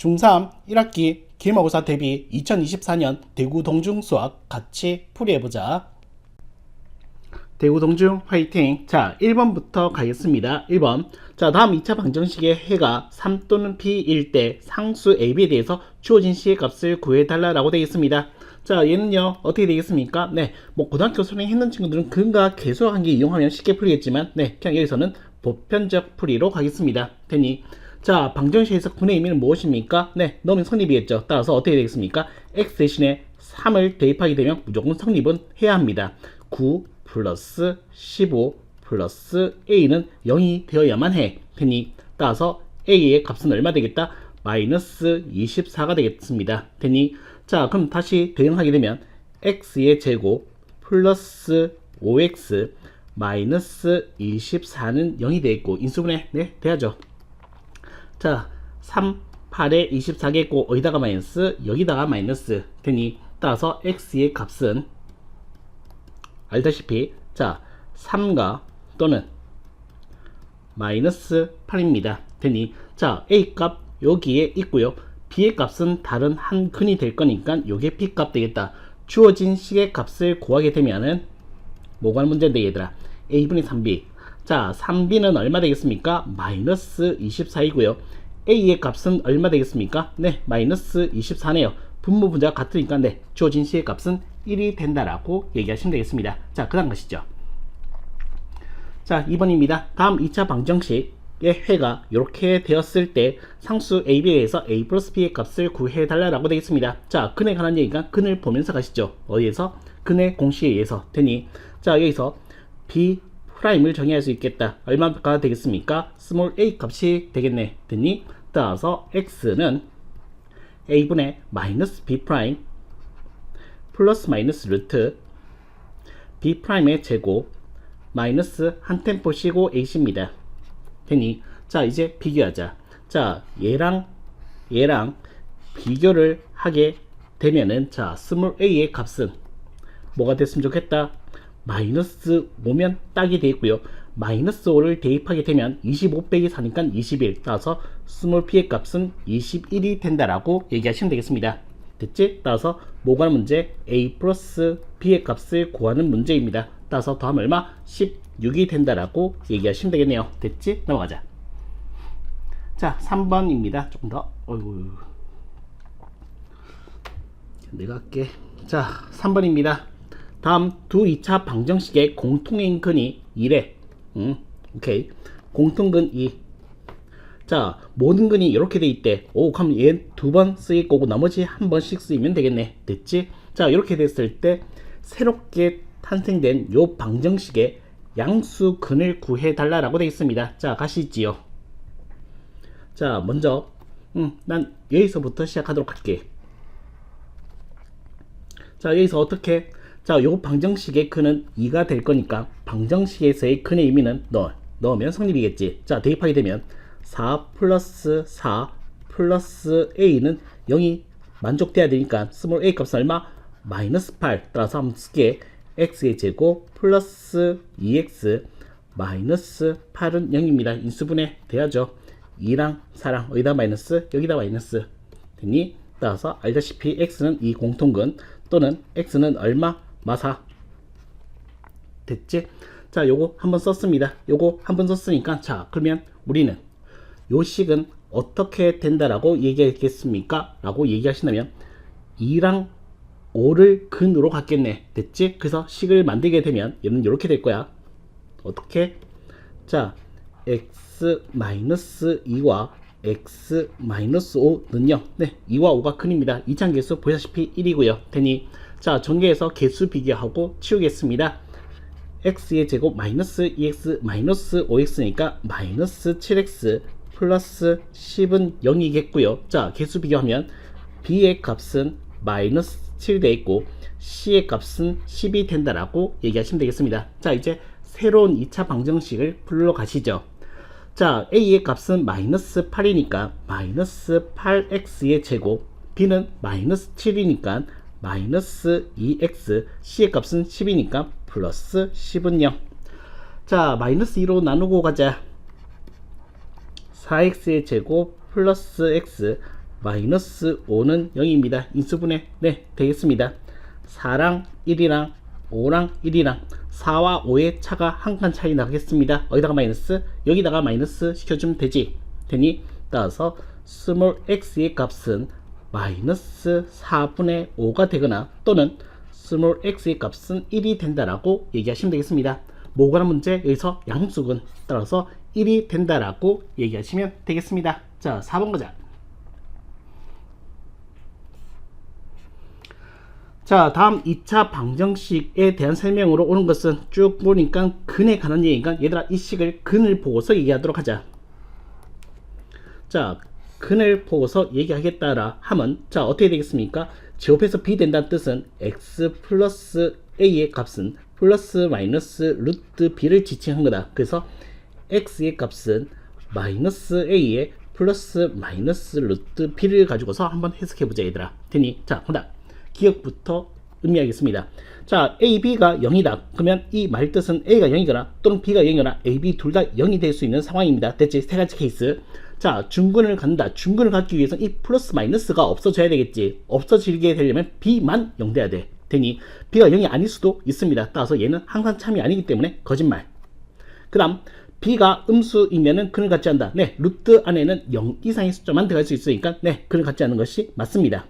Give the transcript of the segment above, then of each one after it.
중3 1학기 기말고사 대비 2024년 대구 동중 수학 같이 풀이해보자. 대구 동중 화이팅! 자, 1번부터 가겠습니다. 1번. 자, 다음 2차 방정식의 해가 3 또는 p일 때 상수 ab에 대해서 주어진 c의 값을 구해달라고 되어 있습니다. 자, 얘는요, 어떻게 되겠습니까? 네, 뭐, 고등학교 수능했는 친구들은 근과 계수관계 이용하면 쉽게 풀리겠지만, 네, 그냥 여기서는 보편적 풀이로 가겠습니다. 되니, 자, 방정식에서 분의 의미는 무엇입니까? 네, 넣으면 성립이겠죠. 따라서 어떻게 되겠습니까? x 대신에 3을 대입하게 되면 무조건 성립은 해야 합니다. 9 플러스 15 플러스 a는 0이 되어야만 해. 되니, 따라서 a의 값은 얼마 되겠다? 마이너스 24가 되겠습니다. 되니, 자, 그럼 다시 대응하게 되면 x의 제곱 플러스 5x 마이너스 24는 0이 되겠고, 인수분해, 네, 돼야죠. 자, 3, 8에 24겠고, 어디다가 마이너스, 여기다가 마이너스 되니, 따라서 x의 값은 알다시피, 자, 3가 또는 마이너스 8입니다. 되니, 자, a 값 여기에 있고요. b의 값은 다른 한 근이 될 거니까 요게 b 값 되겠다. 주어진 식의 값을 구하게 되면은 뭐가 하는 문제인데 얘들아, a분의 3b. 자, 3b는 얼마 되겠습니까? 마이너스 24이고요. a의 값은 얼마 되겠습니까? 네, 마이너스 24네요. 분모 분자가 같으니까 네, 주어진 식의 값은 1이 된다라고 얘기하시면 되겠습니다. 자, 그 다음 가시죠. 자, 2번입니다. 다음 2차 방정식의 해가 이렇게 되었을 때 상수 AB에 대해서 A 플러스 B의 값을 구해달라고 되겠습니다. 자, 근에 관한 얘기가 근을 보면서 가시죠. 어디에서? 근의 공식에 의해서 되니, 자, 여기서 B 프라임을 정의할 수 있겠다. 얼마가 되겠습니까? 스몰 a 값이 되겠네. 되니, 따라서 x는 a분의 마이너스 b 프라임 플러스 마이너스 루트 b 프라임의 제곱 마이너스 한 템포 쉬고 ac입니다. 되니, 자, 이제 비교하자. 자, 얘랑 비교를 하게 되면은, 자, 스몰 a의 값은 뭐가 됐으면 좋겠다? 마이너스 5면 딱이 되겠고요. 마이너스 5를 대입하게 되면 25 빼기 4니까 21. 따라서 스몰 p의 값은 21이 된다라고 얘기하시면 되겠습니다. 됐지? 따라서 뭐가 하는 문제? a 플러스 b의 값을 구하는 문제입니다. 따라서 더하면 얼마? 16이 된다라고 얘기하시면 되겠네요. 됐지? 넘어가자. 자, 3번입니다. 조금 더. 어이구. 내가 할게. 자, 3번입니다. 다음 두 2차 방정식의 공통인 근이 2래. 오케이. 공통근 2. 자, 모든 근이 이렇게 돼 있대. 오, 그럼 얘 두 번 쓰일 거고 나머지 한 번씩 쓰이면 되겠네. 됐지? 자, 이렇게 됐을 때 새롭게 탄생된 요 방정식의 양수 근을 구해 달라고 되어 있습니다. 자, 가시지요. 자, 먼저 난 여기서부터 시작하도록 할게. 자, 여기서 어떻게? 자, 요 방정식의 근은 2가 될 거니까 방정식에서의 근의 의미는 넣으면 성립이겠지. 자, 대입하게 되면 4 플러스 4 플러스 a는 0이 만족돼야 되니까 스몰 a 값은 얼마? 마이너스 8. 따라서 한번 쓸게. x의 제곱 플러스 2x 마이너스 8은 0입니다. 인수분해 돼야죠. 2랑 4랑 어디다 마이너스? 여기다 마이너스 되니, 따라서 알다시피 x는 이 공통근 또는 x는 얼마? 마사. 됐지? 자, 요거 한번 썼습니다. 요거 한번 썼으니까, 자, 그러면 우리는 요 식은 어떻게 된다라고 얘기하겠습니까? 라고 얘기하신다면 2랑 5를 근으로 갖겠네. 됐지? 그래서 식을 만들게 되면 얘는 이렇게 될 거야. 어떻게? 자, x-2와 x-5는 0. 네, 2와 5가 근입니다. 이차계수 보시다시피 1이고요. 되니, 자, 전개해서 개수 비교하고 치우겠습니다. x의 제곱 마이너스 2x 마이너스 5x니까 마이너스 7x 플러스 10은 0이겠고요. 자, 개수 비교하면 b의 값은 마이너스 7 되있고 c의 값은 10이 된다라고 얘기하시면 되겠습니다. 자, 이제 새로운 2차 방정식을 풀러 가시죠. 자, a의 값은 마이너스 8이니까 마이너스 8x의 제곱, b는 마이너스 7이니까 마이너스 2x, c의 값은 10이니까 플러스 10은 0. 자, 마이너스 2로 나누고 가자. 4x의 제곱 플러스 x 마이너스 5는 0입니다. 인수분해 네 되겠습니다. 4랑 1이랑 5랑 1이랑 4와 5의 차가 한 칸 차이 나겠습니다. 어디다가 마이너스? 여기다가 마이너스 시켜주면 되지. 되니 따라서 스몰 x의 값은 마이너스 4분의 5가 되거나 또는 스몰 x의 값은 1이 된다라고 얘기하시면 되겠습니다. 모가는 문제 여기서 양수근 따라서 1이 된다라고 얘기하시면 되겠습니다. 자 4번 가자. 자 다음 2차 방정식에 대한 설명으로 오는 것은 쭉 보니까 근에 관한 얘기니까 얘들아 이 식을 근을 보고서 얘기하도록 하자. 자 근을 보고서 얘기하겠다라 하면 자 어떻게 되겠습니까? 제곱해서 b 된다는 뜻은 x 플러스 a의 값은 플러스 마이너스 루트 b를 지칭한 거다. 그래서 x의 값은 마이너스 a의 플러스 마이너스 루트 b를 가지고서 한번 해석해 보자 얘들아. 되니 자 보다 기억부터 의미하겠습니다. 자 a, b가 0이다. 그러면 이 말 뜻은 a가 0이거나 또는 b가 0이거나 a, b 둘 다 0이 될 수 있는 상황입니다. 됐지? 세 가지 케이스. 자 중근을 갖는다. 중근을 갖기 위해서는 이 플러스 마이너스가 없어져야 되겠지. 없어지게 되려면 b만 0 돼야 돼. 되니 b가 0이 아닐 수도 있습니다. 따라서 얘는 항상 참이 아니기 때문에 거짓말. 그 다음 b가 음수이면은 근을 갖지 않는다. 네 루트 안에는 0 이상의 숫자만 들어갈 수 있으니까 네 근을 갖지 않는 것이 맞습니다.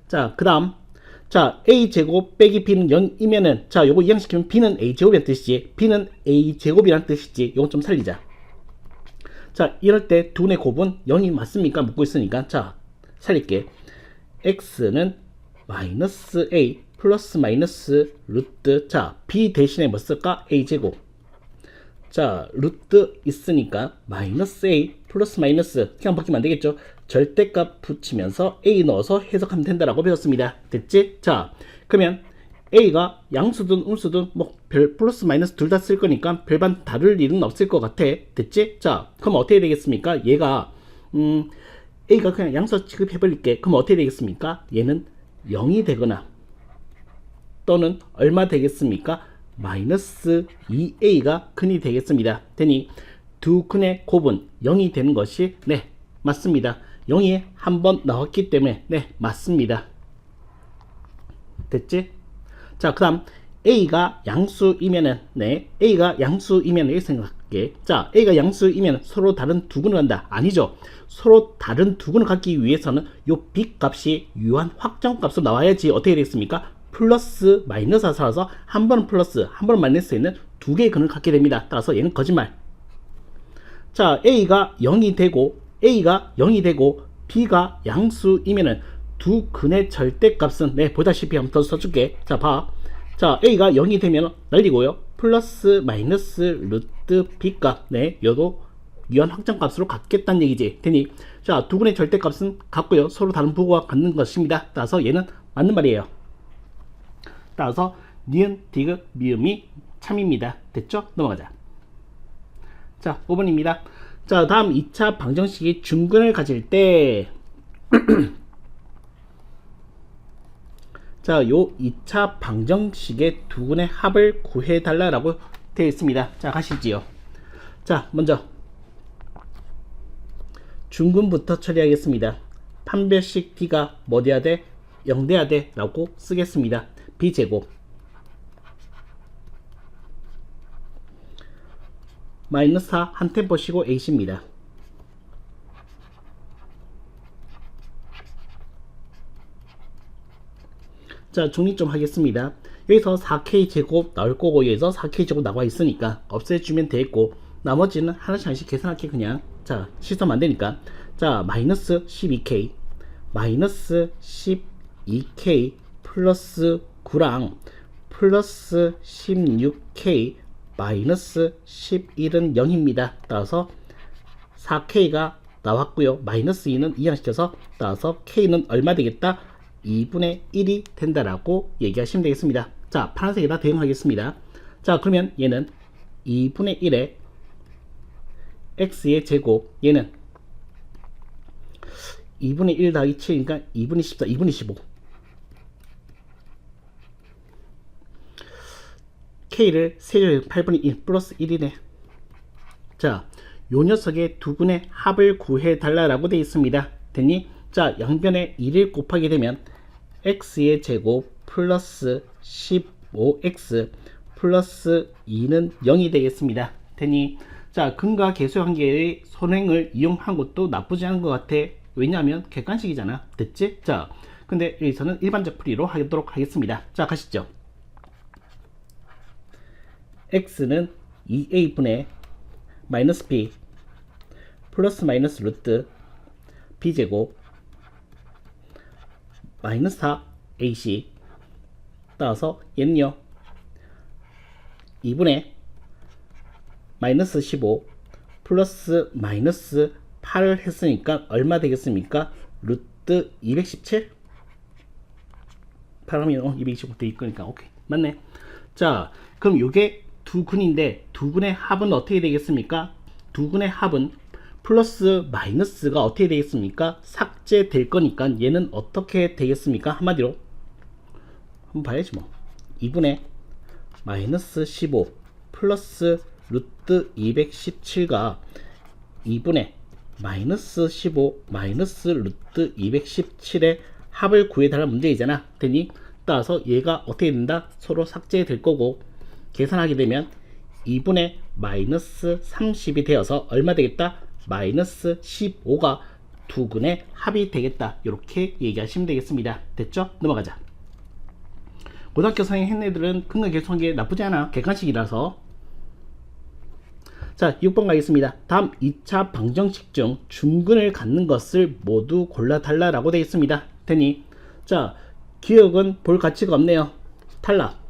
자 그 다음 자 a제곱 빼기 b는 0이면은 자 요거 이항시키면 b는 a제곱이란 뜻이지 b는 a제곱이란 뜻이지. 요거 좀 살리자. 자 이럴 때 두분의 곱은 0이 맞습니까? 묻고 있으니까 자 살릴게. x는 마이너스 a 플러스 마이너스 루트 자 b 대신에 뭐 쓸까? a제곱. 자 루트 있으니까 마이너스 a 플러스 마이너스 그냥 바뀌면 안 되겠죠. 절대값 붙이면서 a 넣어서 해석하면 된다라고 배웠습니다. 됐지? 자 그러면 a가 양수든 음수든 뭐 별 플러스 마이너스 둘 다 쓸 거니까 별반 다를 일은 없을 것 같아. 됐지? 자 그럼 어떻게 되겠습니까? 얘가 a가 그냥 양수 취급해 버릴게. 그럼 어떻게 되겠습니까? 얘는 0이 되거나 또는 얼마 되겠습니까? 마이너스 2a가 근이 되겠습니다. 되니 두 근의 곱은 0이 되는 것이 네 맞습니다. 0이 한 번 나왔기 때문에 네 맞습니다. 됐지? 자 그 다음 a가 양수이면은 네 a가 양수이면 이렇게 생각할게. 자 a가 양수이면 서로 다른 두 근을 한다. 아니죠. 서로 다른 두 근을 갖기 위해서는 요 b 값이 유한 확정값으로 나와야지 어떻게 되겠습니까? 플러스 마이너스가 살아서 한 번은 플러스 한 번은 마이너스에 있는 두 개의 근을 갖게 됩니다. 따라서 얘는 거짓말. 자 a가 0이 되고 b가 양수이면은 두 근의 절대값은 네 보다시피 한번 더 써줄게. 자 봐. 자 a가 0이 되면 날리고요. 플러스 마이너스 루트 b값 네 요도 유한 확정값으로 갖겠다는 얘기지. 되니 자 두 근의 절대값은 같고요. 서로 다른 부호가 갖는 것입니다. 따라서 얘는 맞는 말이에요. 따라서 니은, 디귿, 미음이 참입니다. 됐죠? 넘어가자. 자 5번입니다. 자 다음 2차 방정식이 중근을 가질 때 자 요 2차 방정식의 두 근의 합을 구해달라고 되어 있습니다. 자 가시지요. 자 먼저 중근부터 처리하겠습니다. 판별식 d가 뭐 돼야 돼? 0 돼야 돼 라고 쓰겠습니다. b제곱 마이너스 4 한 템포 쉬고 a입니다. 자 정리 좀 하겠습니다. 여기서 4k 제곱 나올 거고 여기서 4k 제곱 나와 있으니까 없애주면 되겠고 나머지는 하나씩 하나씩 계산할게. 그냥 자 실수하면 안 되니까 자 마이너스 12k 마이너스 12k 플러스 9랑 플러스 16k 마이너스 11은 0입니다. 따라서 4k가 나왔고요. 마이너스 2는 이항시켜서 따라서 k는 얼마 되겠다? 2분의 1이 된다라고 얘기하시면 되겠습니다. 자 파란색에다 대응하겠습니다. 자 그러면 얘는 2분의 1에 x의 제곱 얘는 2분의 1 더하기 7이니까 2분의 14 2분의 15 k를 세제곱 8분의 1 플러스 1이네. 자 요 녀석의 두근의 합을 구해 달라라고 되어 있습니다. 됐니? 자, 양변에 2를 곱하게 되면 x의 제곱 플러스 15x 플러스 2는 0이 되겠습니다. 됐니? 자, 근과 계수 관계의 선행을 이용한 것도 나쁘지 않은 것 같아. 왜냐하면 객관식이잖아. 됐지? 자, 근데 여기서는 일반적 풀이로 하도록 하겠습니다. 자, 가시죠. x는 2a분의 마이너스 b 플러스 마이너스 루트 b제곱 마이너스 4ac 따라서 얘는요 2분의 마이너스 15 플러스 마이너스 8을 했으니까 얼마 되겠습니까? 루트 217 8하면 225 돼 있으니까 오케이 맞네. 자, 그럼 요게 두근인데 두근의 합은 어떻게 되겠습니까? 두근의 합은 플러스 마이너스가 어떻게 되겠습니까? 삭제될 거니까 얘는 어떻게 되겠습니까? 한마디로 한번 봐야지 뭐. 2분의 마이너스 15 플러스 루트 217가 2분의 마이너스 15 마이너스 루트 217의 합을 구해달라는 문제이잖아. 되니? 따라서 얘가 어떻게 된다? 서로 삭제될 거고 계산하게 되면 2분의 마이너스 30이 되어서 얼마 되겠다? 마이너스 15가 두근의 합이 되겠다. 이렇게 얘기하시면 되겠습니다. 됐죠? 넘어가자. 고등학교 상의 했네들은 근과 계수한 게 나쁘지 않아. 객관식이라서. 자, 6번 가겠습니다. 다음 2차 방정식 중 중근을 갖는 것을 모두 골라달라라고 되어 있습니다. 되니? 자, 기억은 볼 가치가 없네요. 탈락.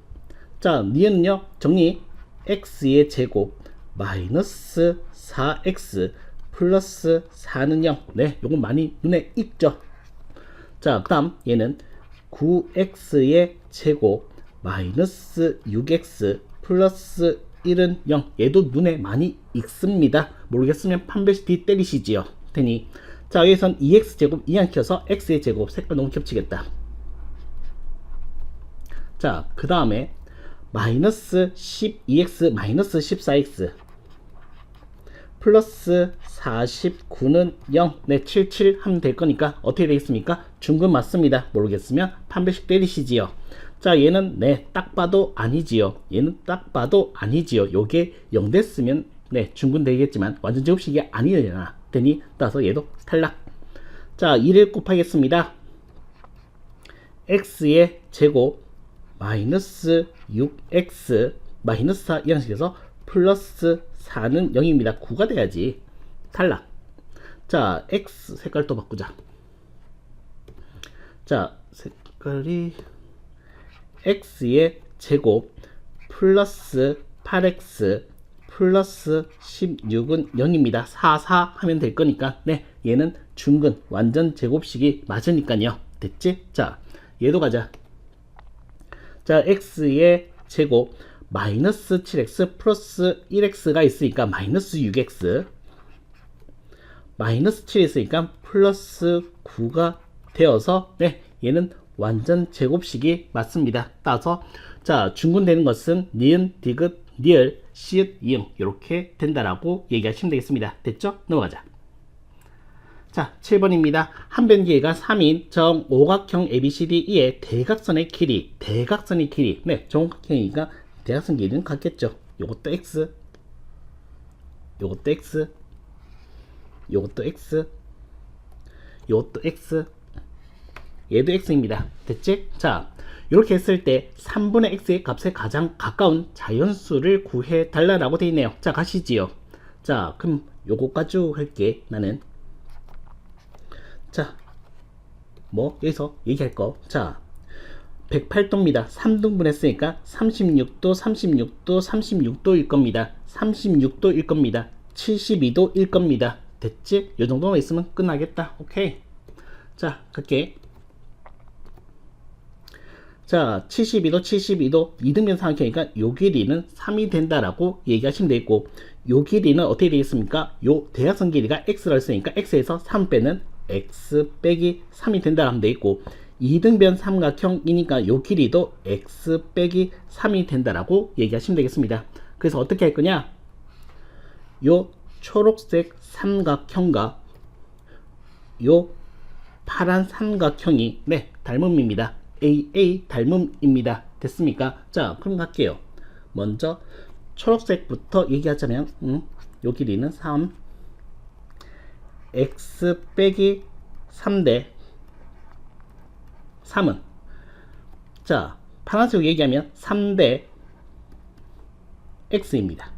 자, 니은요 정리. x의 제곱 마이너스 4x 플러스 4는 0. 네, 요건 많이 눈에 익죠. 자, 그 다음 얘는 9x의 제곱 마이너스 6x 플러스 1은 0. 얘도 눈에 많이 익습니다. 모르겠으면 판별식 D 때리시지요. 되니? 자, 여기선 2x 제곱 이항 켜서 x의 제곱 색깔 너무 겹치겠다. 자, 그 다음에 마이너스 12x 마이너스 14x 플러스 49는 0. 네, 77 하면 될 거니까 어떻게 되겠습니까? 중근 맞습니다. 모르겠으면 판별식 때리시지요. 자, 얘는 네, 딱 봐도 아니지요. 얘는 딱 봐도 아니지요. 요게 0 됐으면 네, 중근 되겠지만 완전 제곱식이 아니잖아. 되니? 따라서 얘도 탈락. 자, 2를 곱하겠습니다. x의 제곱 마이너스 6x 마이너스 4 이 양식에서 플러스 4는 0입니다. 9가 돼야지. 탈락. 자, x 색깔 또 바꾸자. 자, 색깔이 x의 제곱 플러스 8x 플러스 16은 0입니다. 4, 4 하면 될 거니까 네, 얘는 중근 완전 제곱식이 맞으니까요. 됐지? 자, 얘도 가자. 자, x의 제곱 마이너스 7x 플러스 1x가 있으니까 마이너스 6x 마이너스 7이 있으니까 플러스 9가 되어서 네, 얘는 완전 제곱식이 맞습니다. 따라서 자, 중근되는 것은 니은, 디귿, 리을, 시읒, 이응 이렇게 된다라고 얘기하시면 되겠습니다. 됐죠? 넘어가자. 자, 7번입니다. 한 변기가 3인 정오각형 ABCDE의 대각선의 길이, 네, 정오각형이니까 대각선 길이는 같겠죠. 요것도 X, 요것도 X, 요것도 X, 요것도 X, 얘도 X입니다. 됐지? 자, 이렇게 했을 때 3분의 X의 값에 가장 가까운 자연수를 구해 달라라고 되어 있네요. 자, 가시지요. 자, 그럼 요거 가지고 할게. 나는 자, 뭐 여기서 얘기할 거. 자, 108도입니다. 3등분 했으니까 36도, 36도, 36도일 겁니다. 36도일 겁니다. 72도일 겁니다. 됐지? 요 정도만 있으면 끝나겠다. 오케이. 자, 갈게. 자, 72도, 72도, 2등변 삼각형이니까 요 길이는 3이 된다라고 얘기하시면 되겠고, 요 길이는 어떻게 되겠습니까? 요 대각선 길이가 x라 했으니까 x에서 3 빼는 x 빼기 3이 된다 하면 되겠고, 2등변 삼각형이니까 요 길이도 x 빼기 3이 된다라고 얘기하시면 되겠습니다. 그래서 어떻게 할 거냐? 요 초록색 삼각형과 요 파란 삼각형이 네 닮음입니다. AA 닮음입니다. 됐습니까? 자 그럼 갈게요. 먼저 초록색부터 얘기하자면 요 길이는 3 x 빼기 3대 3은 자 파란색으로 얘기하면 3대 x입니다.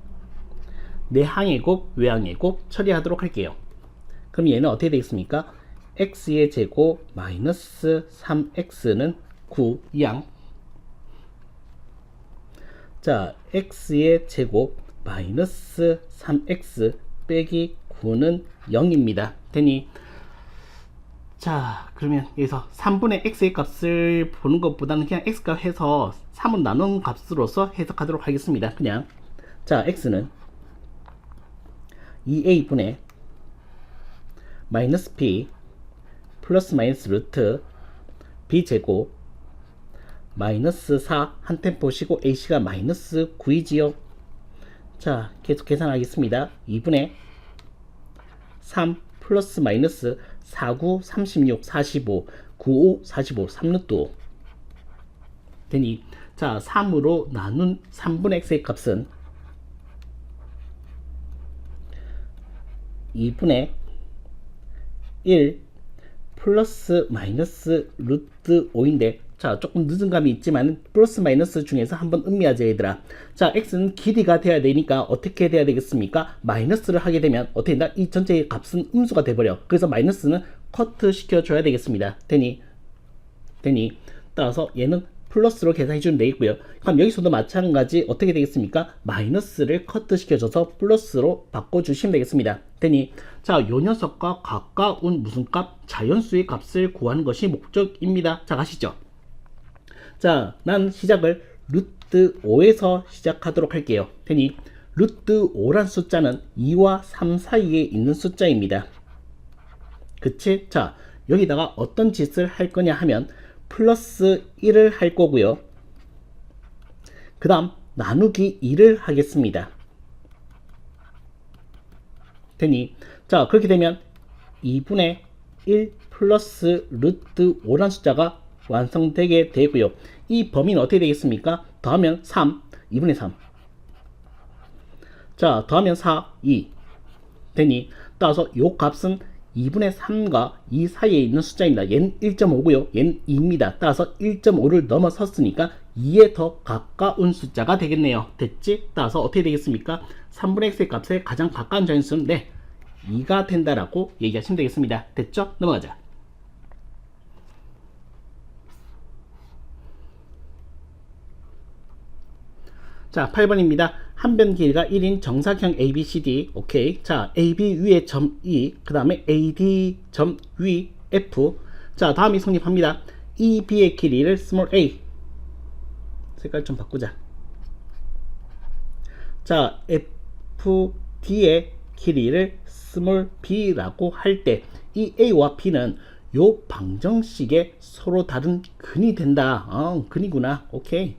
내항의 곱 외항의 곱 처리하도록 할게요. 그럼 얘는 어떻게 되겠습니까? x의 제곱 마이너스 3x는 9 이항. 자 x의 제곱 마이너스 3x 빼기 9는 0입니다. 되니 자 그러면 여기서 3분의 x의 값을 보는 것보다는 그냥 x값 해서 3은 나눈 값으로서 해석하도록 하겠습니다. 그냥 자 x는 2a분의 마이너스 b 플러스 마이너스 루트 b제곱 마이너스 4 한 템포 쉬고 ac가 마이너스 9이지요. 자 계속 계산하겠습니다. 2분의 3 플러스 마이너스 49 36 45 95 45 3루트 5 되니 자 3으로 나눈 3분의 x의 값은 2분의 1 플러스 마이너스 루트 5인데 자 조금 늦은 감이 있지만 플러스 마이너스 중에서 한번 음미하자 얘들아. 자 x는 길이가 돼야 되니까 어떻게 돼야 되겠습니까? 마이너스를 하게 되면 어떻게 된다? 이 전체의 값은 음수가 돼버려. 그래서 마이너스는 커트 시켜줘야 되겠습니다. 되니 따라서 얘는 플러스로 계산해 주면 되겠고요. 그럼 여기서도 마찬가지 어떻게 되겠습니까? 마이너스를 커트 시켜줘서 플러스로 바꿔주시면 되겠습니다. 되니 자, 요 녀석과 가까운 무슨 값? 자연수의 값을 구하는 것이 목적입니다. 자, 가시죠. 자, 난 시작을 루트 5에서 시작하도록 할게요. 되니 루트 5란 숫자는 2와 3 사이에 있는 숫자입니다. 그치? 자, 여기다가 어떤 짓을 할 거냐 하면 플러스 1을 할 거고요. 그 다음 나누기 2를 하겠습니다. 되니 자 그렇게 되면 2분의 1 플러스 루트 5란 숫자가 완성되게 되고요. 이 범위는 어떻게 되겠습니까? 더하면 3 2분의 3 자 더하면 4 2 되니 따라서 요 값은 2분의 3과 2 사이에 있는 숫자입니다. 얘는 1.5고요. 얘는 2입니다. 따라서 1.5를 넘어섰으니까 2에 더 가까운 숫자가 되겠네요. 됐지? 따라서 어떻게 되겠습니까? 3분의 x의 값에 가장 가까운 자연수는 네 2가 된다라고 얘기하시면 되겠습니다. 됐죠? 넘어가자. 자 8번입니다. 한 변 길이가 1인 정사각형 ABCD 오케이. 자 AB 위에 점 E 그 다음에 AD 점 위 F 자 다음이 성립합니다. EB의 길이를 스몰 a 색깔 좀 바꾸자. 자 FD의 길이를 스몰 b라고 할 때 이 a와 b는 요 방정식에 서로 다른 근이 된다. 근이구나. 오케이.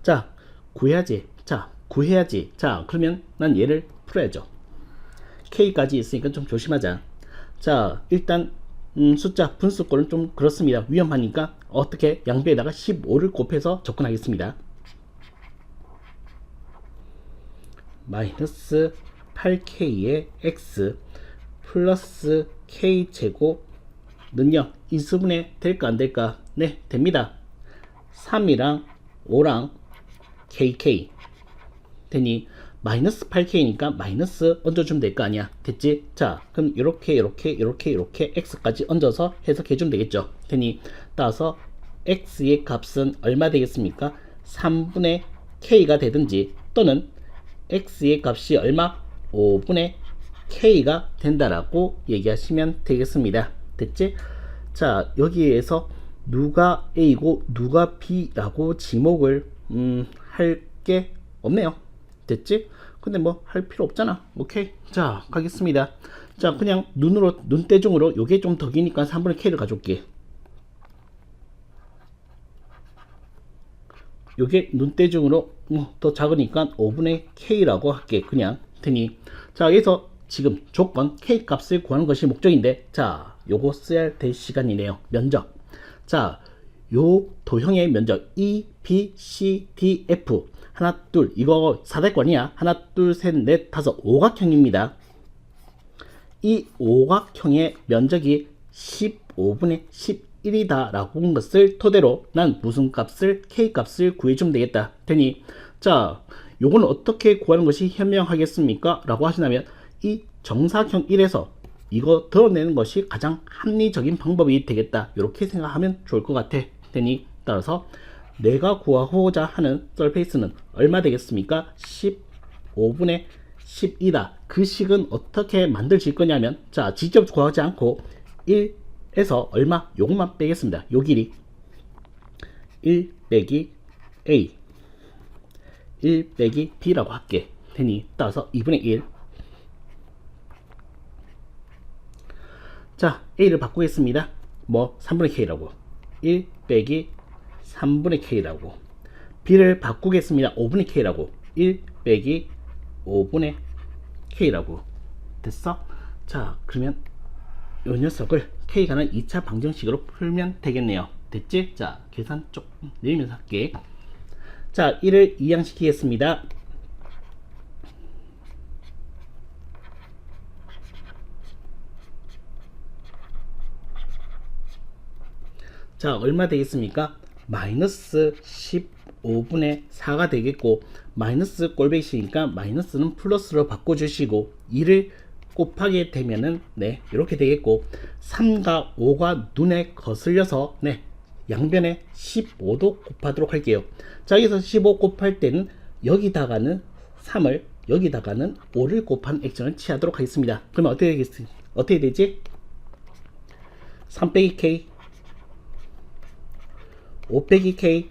자 구해야지. 자 구해야지. 자 그러면 난 얘를 풀어야죠. k까지 있으니까 좀 조심하자. 자 일단 숫자 분수꼴은 좀 그렇습니다. 위험하니까 어떻게 양배에다가 15를 곱해서 접근하겠습니다. 마이너스 8k의 x 플러스 k제곱는요 인수분해 될까 안될까? 네 됩니다. 3이랑 5랑 kk 되니 마이너스 8k니까 마이너스 얹어주면 될 거 아니야. 됐지? 자 그럼 이렇게 x까지 얹어서 해석해주면 되겠죠. 되니 따라서 x의 값은 얼마 되겠습니까? 3분의 k가 되든지 또는 x의 값이 얼마? 5분의 k가 된다라고 얘기하시면 되겠습니다. 됐지? 자 여기에서 누가 a고 누가 b라고 지목을 할 게 없네요. 됐지? 근데 뭐 할 필요 없잖아. 오케이. 자 가겠습니다. 자 그냥 눈대중으로 요게 좀 더 기니까 3분의 k를 가져올게. 요게 눈대중으로 더 작으니까 5분의 k라고 할게. 그냥 되니 자 여기서 지금 조건 K 값을 구하는 것이 목적인데 자 요거 써야 될 시간이네요. 면적. 자 요 도형의 면적 E, B, C, D, F 하나 둘 이거 사대권이야. 하나 둘 셋 넷 다섯 오각형입니다. 이 오각형의 면적이 15분의 11이다 라고 한 것을 토대로 난 무슨 값을 K 값을 구해주면 되겠다. 되니 자 요거는 어떻게 구하는 것이 현명하겠습니까? 라고 하시다면 이 정사각형 1에서 이거 드러내는 것이 가장 합리적인 방법이 되겠다. 이렇게 생각하면 좋을 것 같아. 되니 따라서 내가 구하고자 하는 서페이스는 얼마 되겠습니까? 15분의 10이다. 그 식은 어떻게 만들어질 거냐면 자 직접 구하지 않고 1에서 얼마? 요것만 빼겠습니다. 요 길이 1 빼기 A 1 빼기 B라고 할게. 되니 따라서 2분의 1. 자 A를 바꾸겠습니다. 뭐 3분의 K라고 1 빼기 3분의 K라고 B를 바꾸겠습니다. 5분의 K라고 1 빼기 5분의 K라고 됐어? 자 그러면 이 녀석을 K가는 2차 방정식으로 풀면 되겠네요. 됐지? 자 계산 조금 내리면서 할게. 자 1을 이항시키겠습니다. 자 얼마 되겠습니까? 마이너스 15분의 4가 되겠고 마이너스 꼴배기니까 마이너스는 플러스로 바꿔주시고 2를 곱하게 되면은 네 이렇게 되겠고 3과 5가 눈에 거슬려서 네 양변에 15도 곱하도록 할게요. 자 여기서 15 곱할 때는 여기다가는 3을 여기다가는 5를 곱한 액션을 취하도록 하겠습니다. 그러면 어떻게 되지? 3 빼기 K 5 빼기 K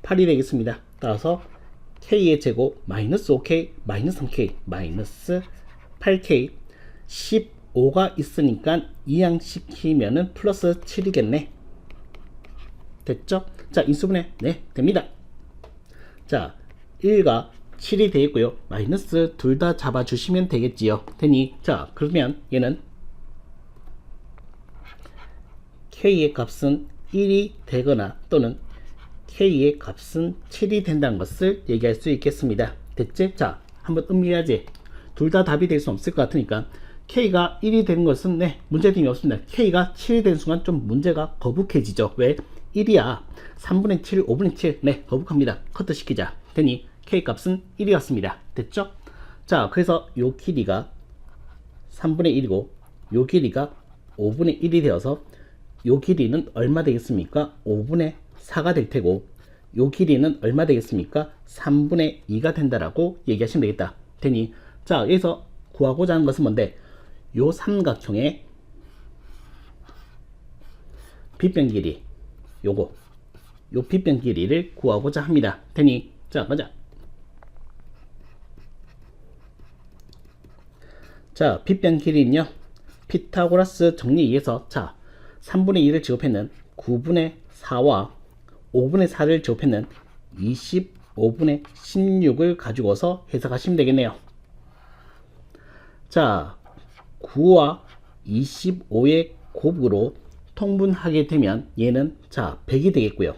8이 되겠습니다. 따라서 K의 제곱 마이너스 5K 마이너스 3K 마이너스 8K 15가 있으니까 이항시키면은 플러스 7이겠네. 됐죠? 자 인수분해 네 됩니다. 자 1과 7이 되겠고요. 마이너스 둘 다 잡아주시면 되겠지요. 되니 자 그러면 얘는 K의 값은 1이 되거나 또는 K의 값은 7이 된다는 것을 얘기할 수 있겠습니다. 됐지? 자 한번 음미해야지. 둘 다 답이 될 수 없을 것 같으니까 K가 1이 되는 것은 네 문제점이 없습니다. K가 7이 되는 순간 좀 문제가 거북해지죠. 왜? 1이야 3분의 7 5분의 7 네 거북합니다. 커트 시키자. 되니 K 값은 1이었습니다. 됐죠? 자 그래서 요 길이가 3분의 1이고 요 길이가 5분의 1이 되어서 요 길이는 얼마 되겠습니까? 5분의 4가 될 테고 요 길이는 얼마 되겠습니까? 3분의 2가 된다라고 얘기하시면 되겠다. 되니 자 여기서 구하고자 하는 것은 뭔데? 요 삼각형의 빗변 길이 요거 요 빗변 길이를 구하고자 합니다. 되니 자 가자. 자 빗변 길이는요 피타고라스 정리에 의해서 자 3분의 2를 제곱했는 9분의 4와 5분의 4를 제곱했는 25분의 16을 가지고서 해석하시면 되겠네요. 자 9와 25의 곱으로 통분하게 되면 얘는 자 100이 되겠고요.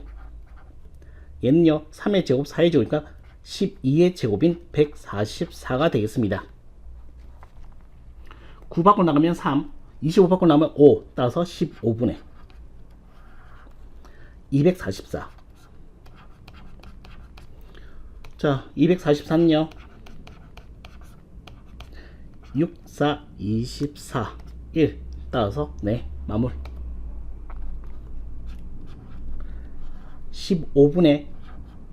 얘는요 3의 제곱 4의 제곱이니까 12의 제곱인 144가 되겠습니다. 9 밖으로 나가면 3 25 밖으로 나가면 5 따라서 15분의 244. 자 244는요 6, 4, 24, 1 따라서 네 마무리 15분의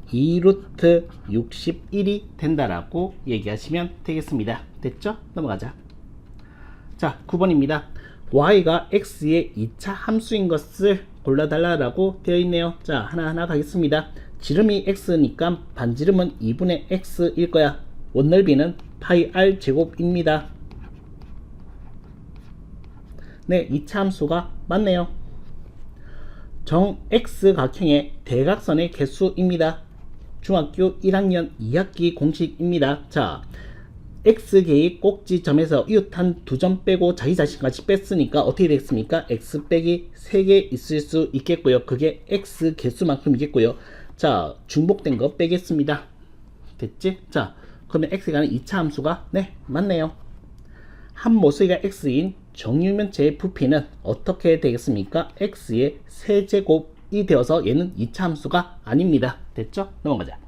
2루트 61이 된다라고 얘기하시면 되겠습니다. 됐죠? 넘어가자. 자 9번입니다. y가 x의 2차 함수인 것을 골라달라고 되어 있네요. 자 하나하나 가겠습니다. 지름이 x니까 반지름은 2분의 x일 거야. 원넓이는 파이 r 제곱입니다. 네 2차 함수가 맞네요. 정 x각형의 대각선의 개수입니다. 중학교 1학년 2학기 공식입니다. 자, x개의 꼭지점에서 이웃한 2점 빼고 자기 자신까지 뺐으니까 어떻게 되겠습니까? x 빼기 3개 있을 수 있겠고요. 그게 x 개수만큼이겠고요. 자, 중복된 거 빼겠습니다. 됐지? 자, 그러면 x가 는 2차 함수가 네, 맞네요. 한 모서리가 x인 정육면체의 부피는 어떻게 되겠습니까? x의 세제곱이 되어서 얘는 2차 함수가 아닙니다. 됐죠? 넘어가자.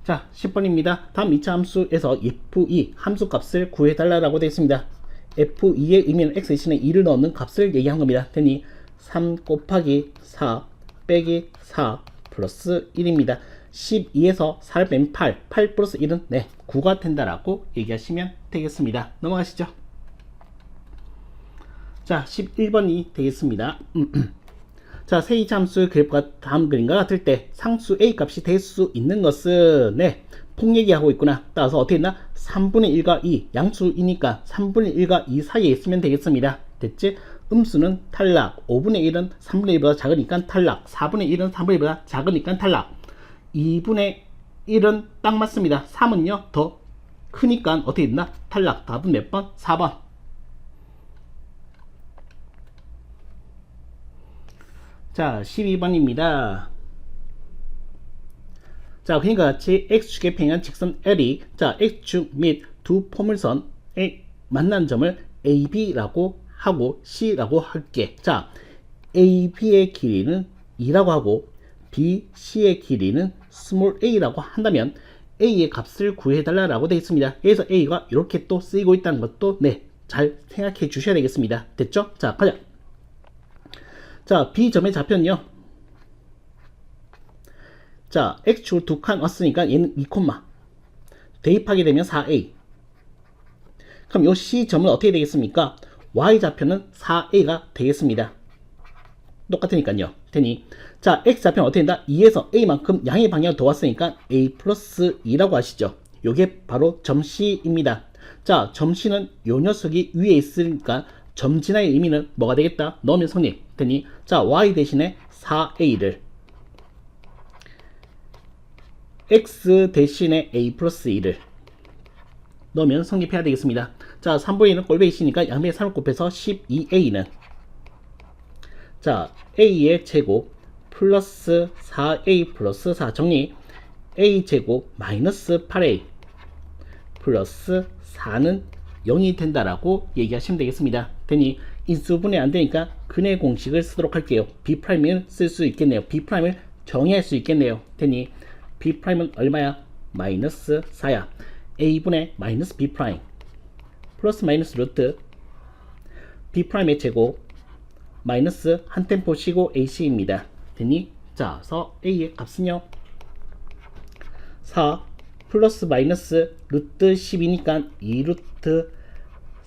자, 10번입니다. 다음 2차 함수에서 f2 함수값을 구해달라고 되어 있습니다. f2의 의미는 x 대신에 2를 넣는 값을 얘기한 겁니다. 되니 3 곱하기 4 빼기 4 플러스 1입니다. 12에서 4를 빼면 8, 8 플러스 1은 네, 9가 된다라고 얘기하시면 되겠습니다. 넘어가시죠. 자, 11번이 되겠습니다. 자, 세 2차 함수 그래프가 다음 그림과 같을 때 상수 a 값이 될 수 있는 것은 네, 폭 얘기하고 있구나. 따라서 어떻게 했나? 3분의 1과 2 양수이니까 3분의 1과 2 사이에 있으면 되겠습니다. 됐지? 음수는 탈락, 5분의 1은 3분의 1보다 작으니까 탈락, 4분의 1은 3분의 1보다 작으니까 탈락, 2분의 1은 딱 맞습니다. 3은요 더 크니까 어떻게 됐나? 탈락. 답은 몇 번? 4번. 자, 12번입니다. 자, 그러니까 같이 x축에 평행한 직선 L이 자, x축 및 두 포물선의 만난 점을 AB라고 하고 C라고 할게. 자, AB의 길이는 2라고 하고 BC의 길이는 스몰 a라고 한다면 A의 값을 구해달라고 되어 있습니다. 그래서 A가 이렇게 또 쓰이고 있다는 것도 네, 잘 생각해 주셔야 되겠습니다. 됐죠? 자, 가자. 자, B점의 좌표는요. 자, X축을 2칸 왔으니까 얘는 2, 대입하게 되면 4A. 그럼 요 C점은 어떻게 되겠습니까? Y좌표는 4A가 되겠습니다. 똑같으니까요. 되니 자, X좌표는 어떻게 된다? 2에서 A만큼 양의 방향을 더 왔으니까 A 플러스 2라고 하시죠. 요게 바로 점 C입니다. 자, 점 C는 요 녀석이 위에 있으니까 점 진화의 의미는 뭐가 되겠다? 넣으면 성립. 되니 자, Y 대신에 4A를 X 대신에 A 플러스 2를 넣으면 성립해야 되겠습니다. 자, 3분의 1은 꼴배기 C니까 양변에 3을 곱해서 12A는 자, A의 제곱 플러스 4A 플러스 4 정리. A 제곱 마이너스 8A 플러스 4는 0이 된다라고 얘기하시면 되겠습니다. 되니 인수분해 안 되니까 근의 공식을 쓰도록 할게요. B'을 쓸 수 있겠네요. B'을 정의할 수 있겠네요. 되니 B'은 얼마야? 마이너스 4야. A분의 마이너스 B' 플러스 마이너스 루트 B'의 제곱 마이너스 한 템포 쉬고 AC입니다. 되니 자, 그래서 A의 값은요 4 플러스 마이너스 루트 10이니까 2루트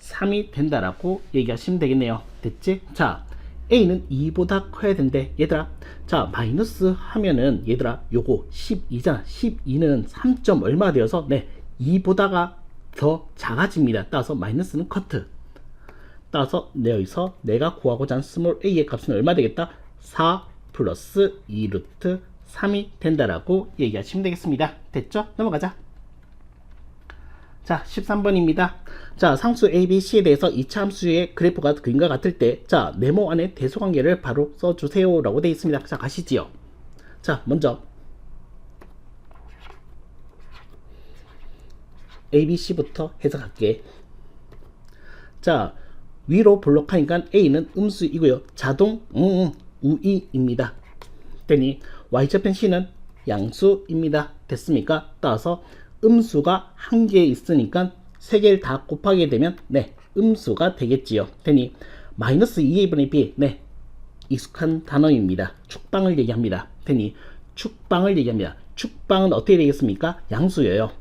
3이 된다라고 얘기하시면 되겠네요. 됐지? 자, A는 2보다 커야 된대. 얘들아, 자, 마이너스 하면은 얘들아 요거 12잖아. 12는 3점 얼마 되어서 네, 2보다가 더 작아집니다. 따라서 마이너스는 커트. 따라서 여기서 내가 구하고자 하는 스몰 a의 값은 얼마 되겠다? 4 플러스 2루트 3이 된다라고 얘기하시면 되겠습니다. 됐죠? 넘어가자. 자, 13번입니다. 자, 상수 A, B, C에 대해서 2차 함수의 그래프가 그림과 같을 때 자, 네모 안에 대소관계를 바로 써주세요 라고 되어 있습니다. 자, 가시지요. 자, 먼저 A, B, C부터 해석할게. 자, 위로 블록하니까 A는 음수이고요. 자동 우이입니다. 되니 Y좌편 C는 양수입니다. 됐습니까? 따라서 음수가 한 개 있으니까 세 개를 다 곱하게 되면 네, 음수가 되겠지요. 되니 마이너스 2a분의 b 네, 익숙한 단어입니다. 축방을 얘기합니다. 되니 축방을 얘기합니다. 축방은 어떻게 되겠습니까? 양수예요.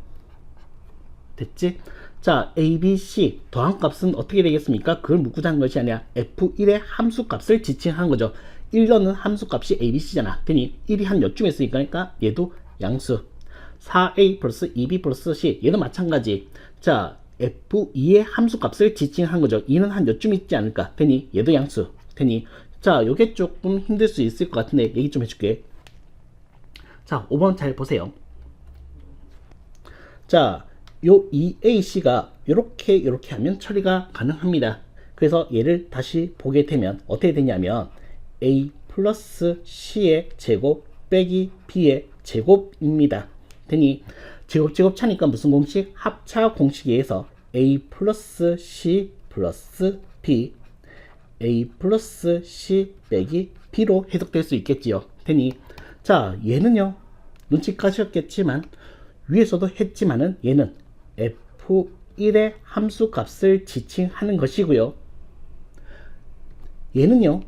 됐지? 자, A, B, C 더한 값은 어떻게 되겠습니까? 그걸 묻고자 한 것이 아니라 F1의 함수값을 지칭한 거죠. 1러는 함수값이 A, B, C잖아. 되니 1이 한 요쯤에 있으니까 얘도 양수. 4A 플러스 2B 플러스 C 얘도 마찬가지. 자, F2의 함수값을 지칭한 거죠. 2는 한 요쯤 있지 않을까. 되니 얘도 양수. 되니 자, 요게 조금 힘들 수 있을 것 같은데 얘기 좀 해줄게. 자, 5번 잘 보세요. 자, 요 2ac가 요렇게 하면 처리가 가능합니다. 그래서 얘를 다시 보게 되면 어떻게 되냐면 a 플러스 c의 제곱 빼기 b의 제곱입니다. 되니 제곱 차니까 무슨 공식? 합차 공식에 의해서 a 플러스 c 플러스 b a 플러스 c 빼기 b로 해석될 수 있겠지요. 되니 자, 얘는요 눈치 까셨겠지만 위에서도 했지만은 얘는 f1의 함수 값을 지칭하는 것이고요. 얘는요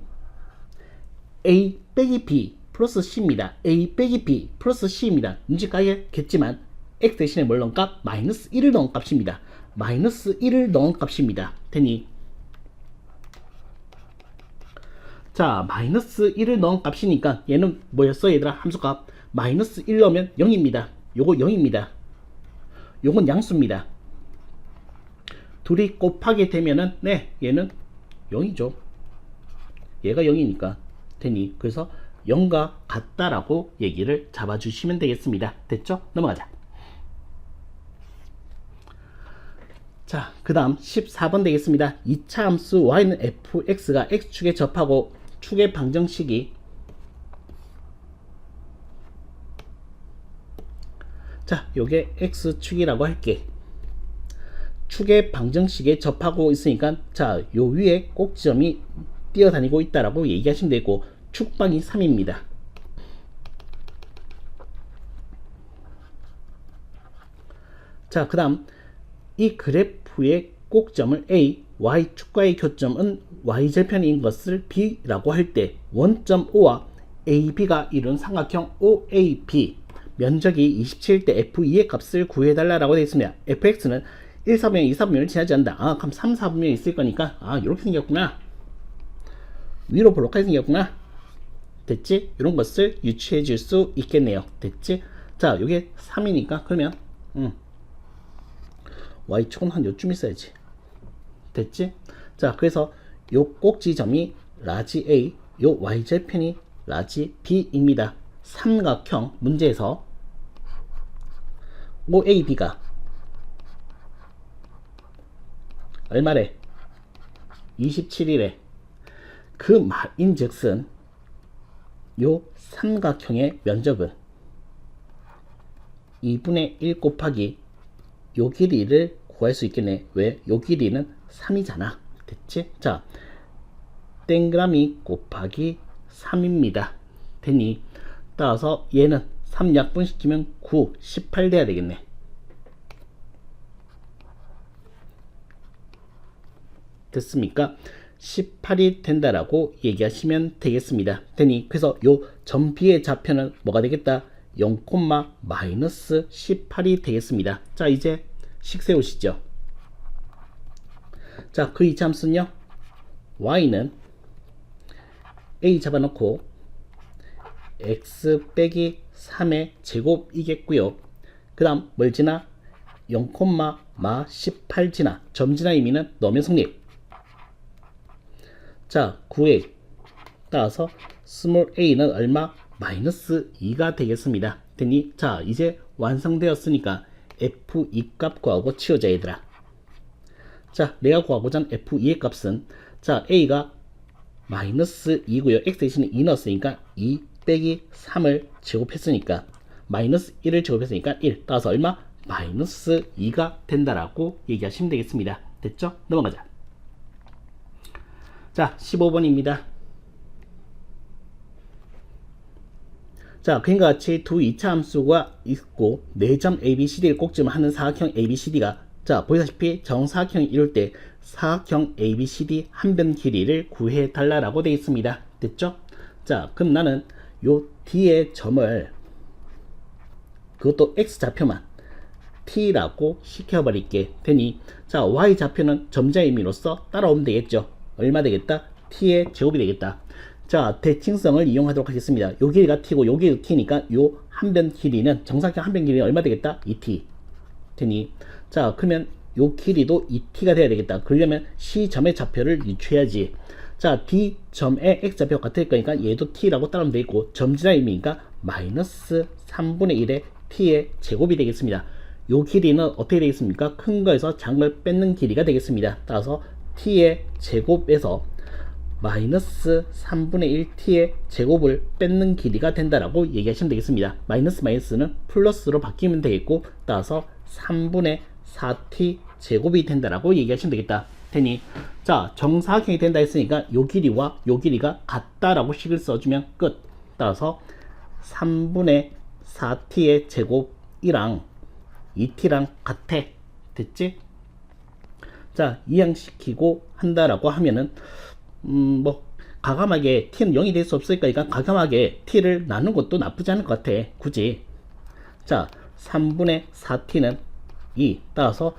a 빼기 b 플러스 c입니다. a 빼기 b 플러스 c입니다. 눈치 까겠지만 x 대신에 뭘 넣은 값? 마이너스 1을 넣은 값입니다. 마이너스 1을 넣은 값입니다. 되니 자, 마이너스 1을 넣은 값이니까 얘는 뭐였어 얘들아? 함수값 마이너스 1 넣으면 0입니다. 요거 0입니다. 요건 양수입니다. 둘이 곱하게 되면은 네, 얘는 0이죠. 얘가 0이니까 되니 그래서 0과 같다라고 얘기를 잡아주시면 되겠습니다. 됐죠? 넘어가자. 자, 그 다음 14번 되겠습니다. 2차 함수 y는 fx가 x축에 접하고 축의 방정식이 자, 요게 x축이라고 할게. 축의 방정식에 접하고 있으니까 자, 요 위에 꼭지점이 뛰어다니고 있다라고 얘기하시면 되고 축방이 3입니다. 자, 그 다음 이 그래프의 꼭점을 A, Y축과의 교점은 Y절편인 것을 B라고 할 때 원점 O와 AB가 이룬 삼각형 OAB 면적이 27일 때 F2의 값을 구해달라고 되어 있습니다. FX는 1, 4분면, 2, 4분면을 지나지 않는다. 아, 그럼 3, 4분면이 있을 거니까 아, 이렇게 생겼구나. 위로 볼록하게 생겼구나. 됐지? 이런 것을 유추해 줄 수 있겠네요. 됐지? 자, 이게 3이니까 그러면 Y축은 한 요쯤 있어야지. 됐지? 자, 그래서 요 꼭지점이 라지 A, 요 Y절편이 라지 B입니다. 삼각형 문제에서 OAB가 얼마래? 27일에 그 말인즉슨 요 삼각형의 면적은 2분의 1 곱하기 요 길이를 구할 수 있겠네. 왜? 요 길이는 3이잖아. 됐지? 자, 동그라미 곱하기 3입니다. 되니 따라서 얘는 3 약분시키면 9, 18 돼야 되겠네. 됐습니까? 18이 된다라고 얘기하시면 되겠습니다. 되니 그래서 요 점 B의 좌표는 뭐가 되겠다? 0, 마이너스 18이 되겠습니다. 자, 이제 식 세우시죠. 자, 그 이차함수는요 y는 a 잡아놓고 x 빼기 3의 제곱이겠고요. 그 다음 뭘 지나? 0, 마 18 지나 점 지나 의미는 넣으면 성립. 자, 9a 따라서 스몰 a는 얼마? 마이너스 2가 되겠습니다. 되니 자, 이제 완성되었으니까 f2 값 구하고 치우자 얘들아. 자, 내가 구하고자 한 f2의 값은 자, a가 마이너스 2고요. x 대신에 2 넣었으니까 2 빼기 3을 제곱했으니까 마이너스 1을 제곱했으니까 1 따라서 얼마? 마이너스 2가 된다라고 얘기하시면 되겠습니다. 됐죠? 넘어가자. 자, 15번입니다. 자, 그림과 같이 두 2차 함수가 있고 4점 ABCD를 꼭지점 하는 사각형 ABCD가 자, 보시다시피 정사각형이 이룰 때 사각형 ABCD 한 변 길이를 구해 달라고 되어 있습니다. 됐죠? 자, 그럼 나는 요 D의 점을 그것도 X좌표만 T라고 시켜버릴게 되니 자, Y좌표는 점자의 의미로서 따라오면 되겠죠? 얼마 되겠다? T의 제곱이 되겠다. 자, 대칭성을 이용하도록 하겠습니다. 요 길이가 T고 요 길이가 T니까 요 한 변 길이는 정사각형 한 변 길이는 얼마 되겠다? 2T 되니 자, 그러면 요 길이도 2T가 돼야 되겠다. 그러려면 C점의 좌표를 유추해야지. 자, D점의 X좌표 같을 거니까 얘도 T라고 따르면 되겠고, 점지나임이니까 마이너스 3분의 1의 T의 제곱이 되겠습니다. 요 길이는 어떻게 되겠습니까? 큰 거에서 작은 걸 뺏는 길이가 되겠습니다. 따라서 T의 제곱에서 마이너스 3분의 1T의 제곱을 뺏는 길이가 된다라고 얘기하시면 되겠습니다. 마이너스 마이너스는 플러스로 바뀌면 되겠고, 따라서 3분의 4T 제곱이 된다라고 얘기하시면 되겠다. 되니, 자, 정사각형이 된다 했으니까 요 길이와 요 길이가 같다라고 식을 써주면 끝. 따라서 3분의 4T의 제곱이랑 2T랑 같아. 됐지? 자, 이항시키고 한다라고 하면은 뭐 과감하게 t는 0이 될 수 없을 거니까 과감하게 t를 나누는 것도 나쁘지 않을 것 같아. 굳이. 자, 3분의 4t는 2. 따라서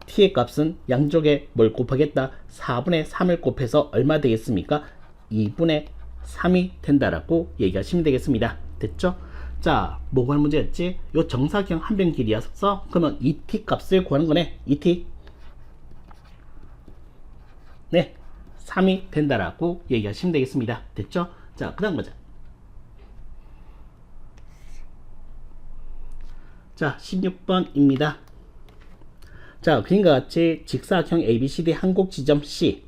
t의 값은 양쪽에 뭘 곱하겠다? 4분의 3을 곱해서 얼마 되겠습니까? 2분의 3이 된다라고 얘기하시면 되겠습니다. 됐죠? 자, 뭐가 할 문제였지? 요 정사각형 한 변 길이였어. 그러면 2t 값을 구하는 거네. 2t. 네, 3이 된다라고 얘기하시면 되겠습니다. 됐죠? 자, 그 다음 보자. 자, 16번입니다. 자, 그림과 같이 직사각형 ABCD 한 곡 지점 C와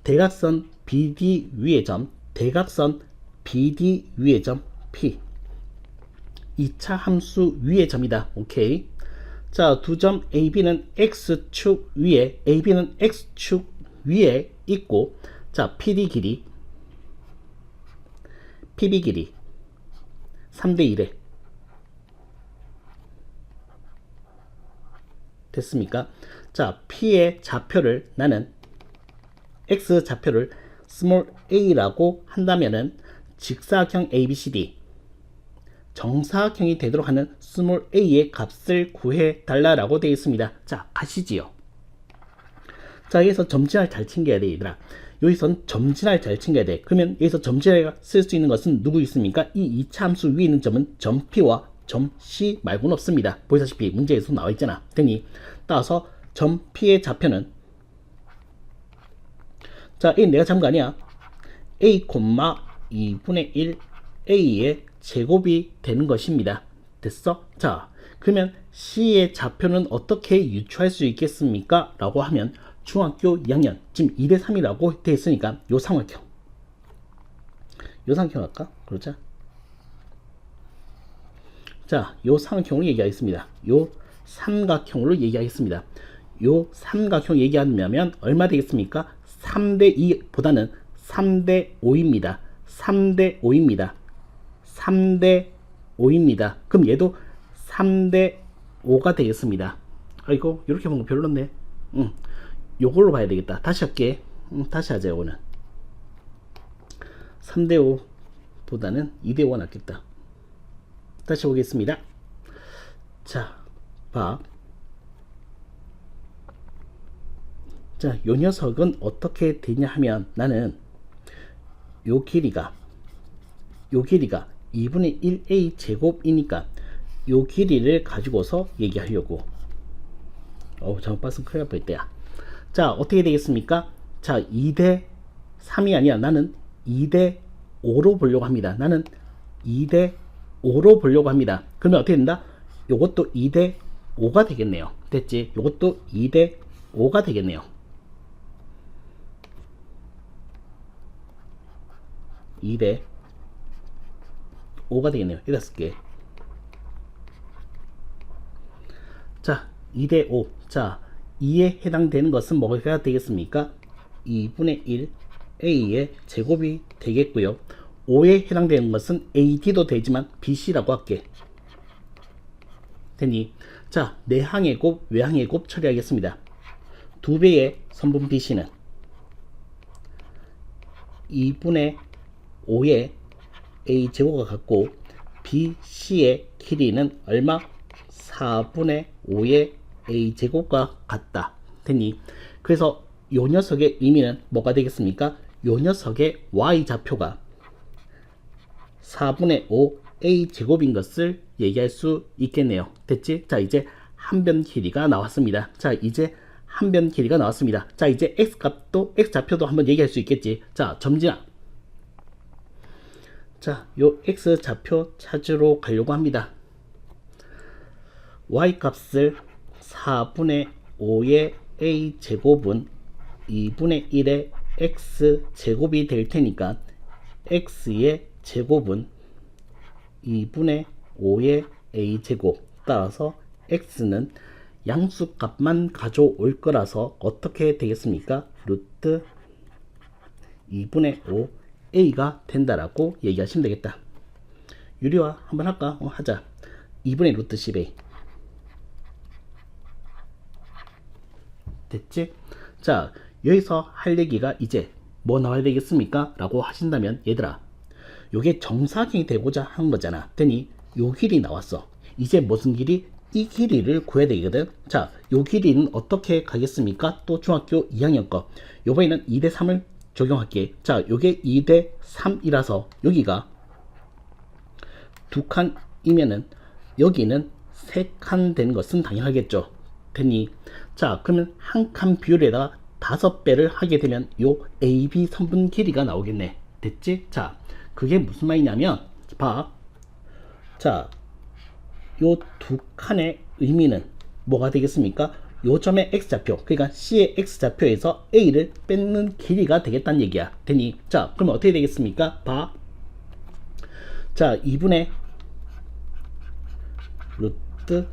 대각선 BD 위의 점, 대각선 BD 위의 점 P. 2차 함수 위의 점이다. 오케이. 자, 두 점 AB는 X축 위에, AB는 X축 위에 있고, 자, PD 길이, PB 길이 3대 1에 됐습니까? 자, P의 좌표를 나는 X 좌표를 스몰 a라고 한다면은 직사각형 ABCD 정사각형이 되도록 하는 스몰 a의 값을 구해 달라라고 되어 있습니다. 자, 가시지요. 자, 여기서 점진할 잘 챙겨야 돼, 얘들아. 여기선 점진할 잘 챙겨야 돼. 그러면 여기서 점진할 쓸 수 있는 것은 누구 있습니까? 이 2차 함수 위에 있는 점은 점 P와 점 C 말고는 없습니다. 보시다시피 문제에서 나와 있잖아. 되니 따라서 점 P의 좌표는, 자, 이 내가 잡은 거 아니야. a, 2분의 1 a의 제곱이 되는 것입니다. 됐어? 자, 그러면 C의 좌표는 어떻게 유추할 수 있겠습니까? 라고 하면 중학교 2학년, 지금 2대 3이라고 되어 있으니까 요 삼각형, 요 삼각형 할까? 그러자. 자, 요 삼각형으로 얘기하겠습니다. 요 삼각형으로 얘기하겠습니다. 요 삼각형 얘기하면 얼마 되겠습니까? 3대 2보다는 3대 5입니다. 3대 5입니다. 3대 5입니다. 그럼 얘도 3대 5가 되겠습니다. 아이고, 이렇게 보면 별로네. 요걸로 봐야 되겠다. 다시 할게. 다시 하자. 요거는 3대 5보다는 2대 5가 낫겠다. 다시 보겠습니다. 자, 봐. 자, 요 녀석은 어떻게 되냐 하면, 나는 요 길이가 2분의 1a 제곱이니까 요 길이를 가지고서 얘기하려고. 잘못 봤으면 큰일 날 뻔했다. 자, 어떻게 되겠습니까? 자, 2대 3이 아니야. 나는 2대 5로 보려고 합니다. 나는 2대 5로 보려고 합니다. 그러면 어떻게 된다? 요것도 2대 5가 되겠네요. 됐지? 요것도 2대 5가 되겠네요. 2대 5가 되겠네요. 여기다 쓸게. 자, 2대 5. 자, 2에 해당되는 것은 뭐가 되겠습니까? 2분의 1 a의 제곱이 되겠고요. 5에 해당되는 것은 ad도 되지만 bc라고 할게. 되니, 자, 내항의 곱, 외항의 곱 처리하겠습니다. 2배의 선분 bc는 2분의 5의 a 제곱과 같고, bc의 길이는 얼마? 4분의 5의 a 제곱과 같다. 되니, 그래서 요 녀석의 의미는 뭐가 되겠습니까? 요 녀석의 y 좌표가 4분의 5 a 제곱인 것을 얘기할 수 있겠네요. 됐지? 자, 이제 한 변 길이가 나왔습니다. 자, 이제 한 변 길이가 나왔습니다. 자, 이제 x값도 x좌표도 한번 얘기할 수 있겠지. 자, 점진아. 자, 요 x좌표 찾으러 가려고 합니다. y값을 4분의 5의 a제곱은 2분의 1의 x제곱이 될 테니까 x의 제곱은 2분의 5의 a제곱. 따라서 x는 양수값만 가져올 거라서 어떻게 되겠습니까? 루트 2분의 5 a가 된다라고 얘기하시면 되겠다. 유리화 한번 할까? 하자. 2분의 루트 10a 됐지? 자, 여기서 할 얘기가 이제 뭐 나와야 되겠습니까? 라고 하신다면 얘들아, 요게 정사각형이 되고자 한 거잖아. 되니 요 길이 나왔어. 이제 무슨 길이? 이 길이를 구해야 되거든. 자, 요 길이는 어떻게 가겠습니까? 또 중학교 2학년 거. 요번에는 2대 3을 적용할게. 자, 요게 2대 3이라서 여기가 2칸이면은 여기는 3칸 되는 것은 당연하겠죠. 되니 자, 그러면 한 칸 비율에다가 5배를 하게 되면 요 AB 선분 길이가 나오겠네. 됐지? 자, 그게 무슨 말이냐면 봐. 자, 요 2칸의 의미는 뭐가 되겠습니까? 요 점의 x좌표, 그러니까 C의 x좌표에서 A를 뺏는 길이가 되겠다는 얘기야. 되니 자, 그러면 어떻게 되겠습니까? 봐. 자, 2분의 루트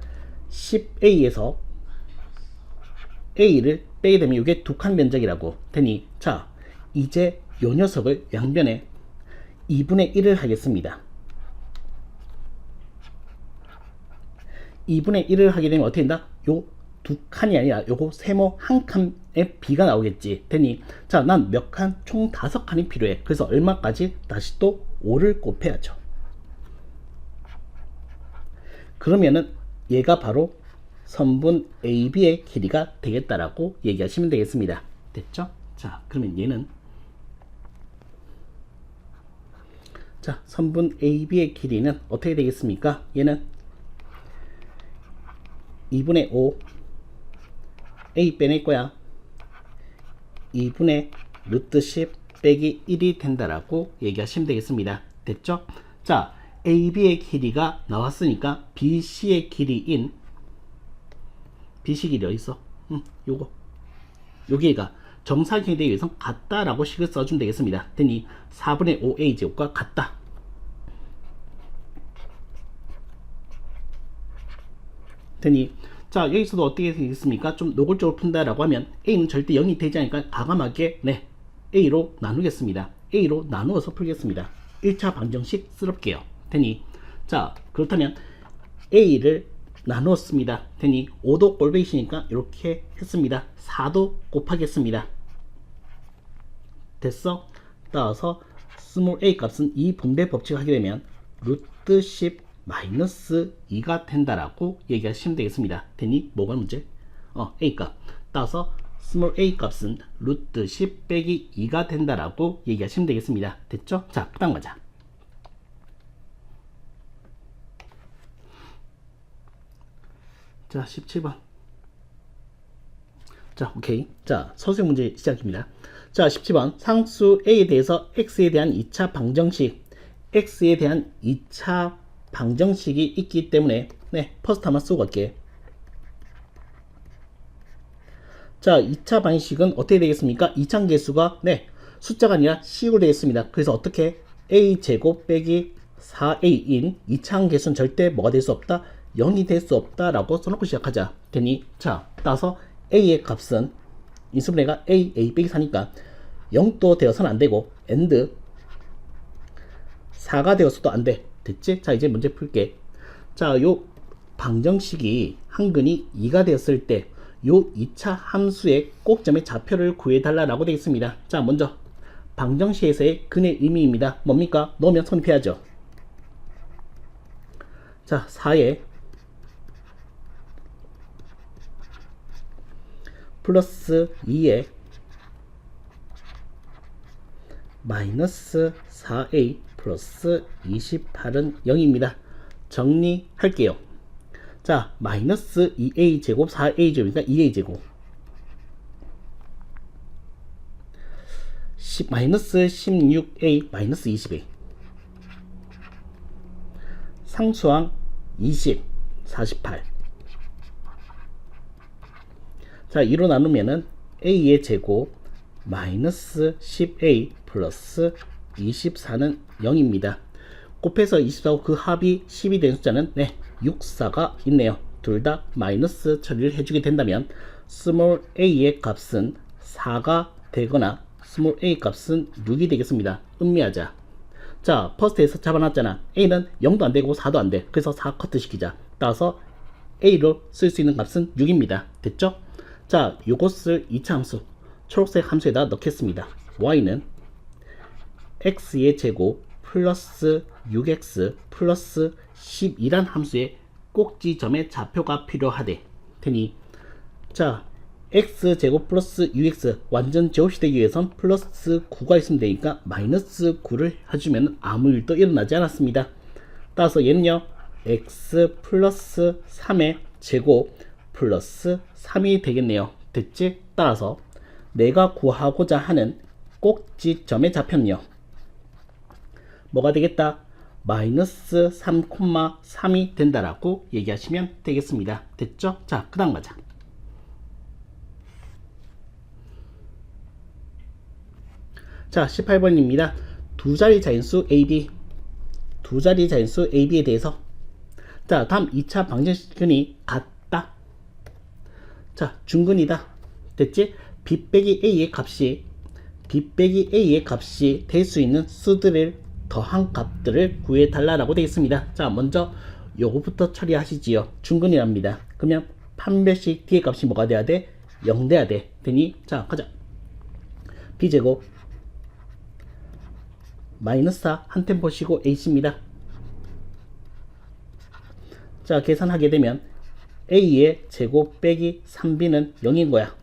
10a에서 a를 빼게 되면 이게 2칸 면적이라고. 되니 자, 이제 요 녀석을 양변에 2분의 1을 하겠습니다. 2분의 1을 하게 되면 어떻게 된다? 요 2칸이 아니라 요거 세모 한 칸의 b가 나오겠지. 되니 자, 난 몇 칸? 총 5칸이 필요해. 그래서 얼마까지? 다시 또 5를 곱해야죠. 그러면은 얘가 바로 선분 AB의 길이가 되겠다라고 얘기하시면 되겠습니다. 됐죠? 자, 그러면 얘는 자, 선분 AB의 길이는 어떻게 되겠습니까? 얘는 2분의 5 A 빼낼 거야. 2분의 루트 10 빼기 1이 된다라고 얘기하시면 되겠습니다. 됐죠? 자, AB의 길이가 나왔으니까 BC의 길이인 BC 길이 어딨어? 요거. 여기가 정사각형에 대해서 같다라고 식을 써주면 되겠습니다. 되니 4분의 5A 제곱과 같다. 되니 자, 여기서도 어떻게 되겠습니까? 좀 노골적으로 푼다라고 하면 A는 절대 0이 되지 않으니까 과감하게 네, A로 나누겠습니다. A로 나누어서 풀겠습니다. 1차 방정식 쓰럽게요. 되니 자, 그렇다면 A를 나누었습니다. 되니 5도 꼴배기시니까 이렇게 했습니다. 4도 곱하겠습니다. 됐어? 따라서 스몰 a 값은 이 분배 법칙을 하게 되면 루트 10 마이너스 2가 된다라고 얘기하시면 되겠습니다. 되니 뭐가 문제? a 값. 따라서 스몰 a 값은 루트 10 빼기 2가 된다라고 얘기하시면 되겠습니다. 됐죠? 자, 그 다음 가자. 자, 17번. 자, 오케이. 자, 서술 문제 시작입니다. 자, 17번. 상수 A에 대해서 X에 대한 2차 방정식, X에 대한 2차 방정식이 있기 때문에, 네, 퍼스트 한번 쓰고 갈게. 자, 2차 방정식은 어떻게 되겠습니까? 2차 계수가, 네, 숫자가 아니라 식으로 되겠습니다. 그래서 어떻게? A제곱 빼기 4A인 2차 계수는 절대 뭐가 될 수 없다? 0이 될 수 없다라고 써놓고 시작하자. 되니 자, 따라서 A의 값은 인수분해가 A 빼기 4니까 0도 되어서는 안되고 and 4가 되어서도 안돼. 됐지? 자, 이제 문제 풀게. 자, 요 방정식이 한근이 2가 되었을 때 요 2차 함수의 꼭점의 좌표를 구해달라고 되어 있습니다. 자, 먼저 방정식에서의 근의 의미입니다. 뭡니까? 넣으면 성립해야죠. 자, 4에 플러스 2에 마이너스 4a 플러스 28은 0입니다. 정리할게요. 자, 마이너스 2a 제곱 4a 제곱이니까 2a 제곱. 마이너스 16a 마이너스 20a. 상수항 20 48. 자, 2로 나누면은 a의 제곱 마이너스 10a 플러스 24는 0입니다. 곱해서 24고 그 합이 10이 된 숫자는 64가 있네요. 둘 다 마이너스 처리를 해주게 된다면 스몰 a의 값은 4가 되거나 스몰 a 값은 6이 되겠습니다. 음미하자. 자, 퍼스트에서 잡아놨잖아. a는 0도 안되고 4도 안돼. 그래서 4 커트 시키자. 따라서 a로 쓸 수 있는 값은 6입니다. 됐죠? 자, 요것을 2차 함수 초록색 함수에다 넣겠습니다. y는 x의 제곱 플러스 6x 플러스 12란 함수의 꼭지점의 좌표가 필요하대. 테니 자, x제곱 플러스 6x 완전 제곱이 되기 위해선 플러스 9가 있으면 되니까 마이너스 9를 해주면 아무 일도 일어나지 않았습니다. 따라서 얘는요 x 플러스 3의 제곱 플러스 3이 되겠네요. 됐지? 따라서 내가 구하고자 하는 꼭지점의 좌표는요 뭐가 되겠다? 마이너스 3,3이 된다라고 얘기하시면 되겠습니다. 됐죠? 자, 그 다음 가자. 자, 18번입니다. 두 자리 자연수 AB, 두 자리 자연수 AB에 대해서 자, 다음 2차 방정식근이 같다. 자, 중근이다. 됐지? B 빼기 A의 값이 될 수 있는 수들을 더한 값들을 구해달라고 되어 있습니다. 자, 먼저 요거부터 처리하시지요. 중근이랍니다. 그러면 판별식 D의 값이 뭐가 돼야 돼? 0 돼야 돼. 되니 자, 가자. B제곱 마이너스 4 한 템포 쉬고 H입니다. 자, 계산하게 되면 A의 제곱 빼기 3B는 0인 거야.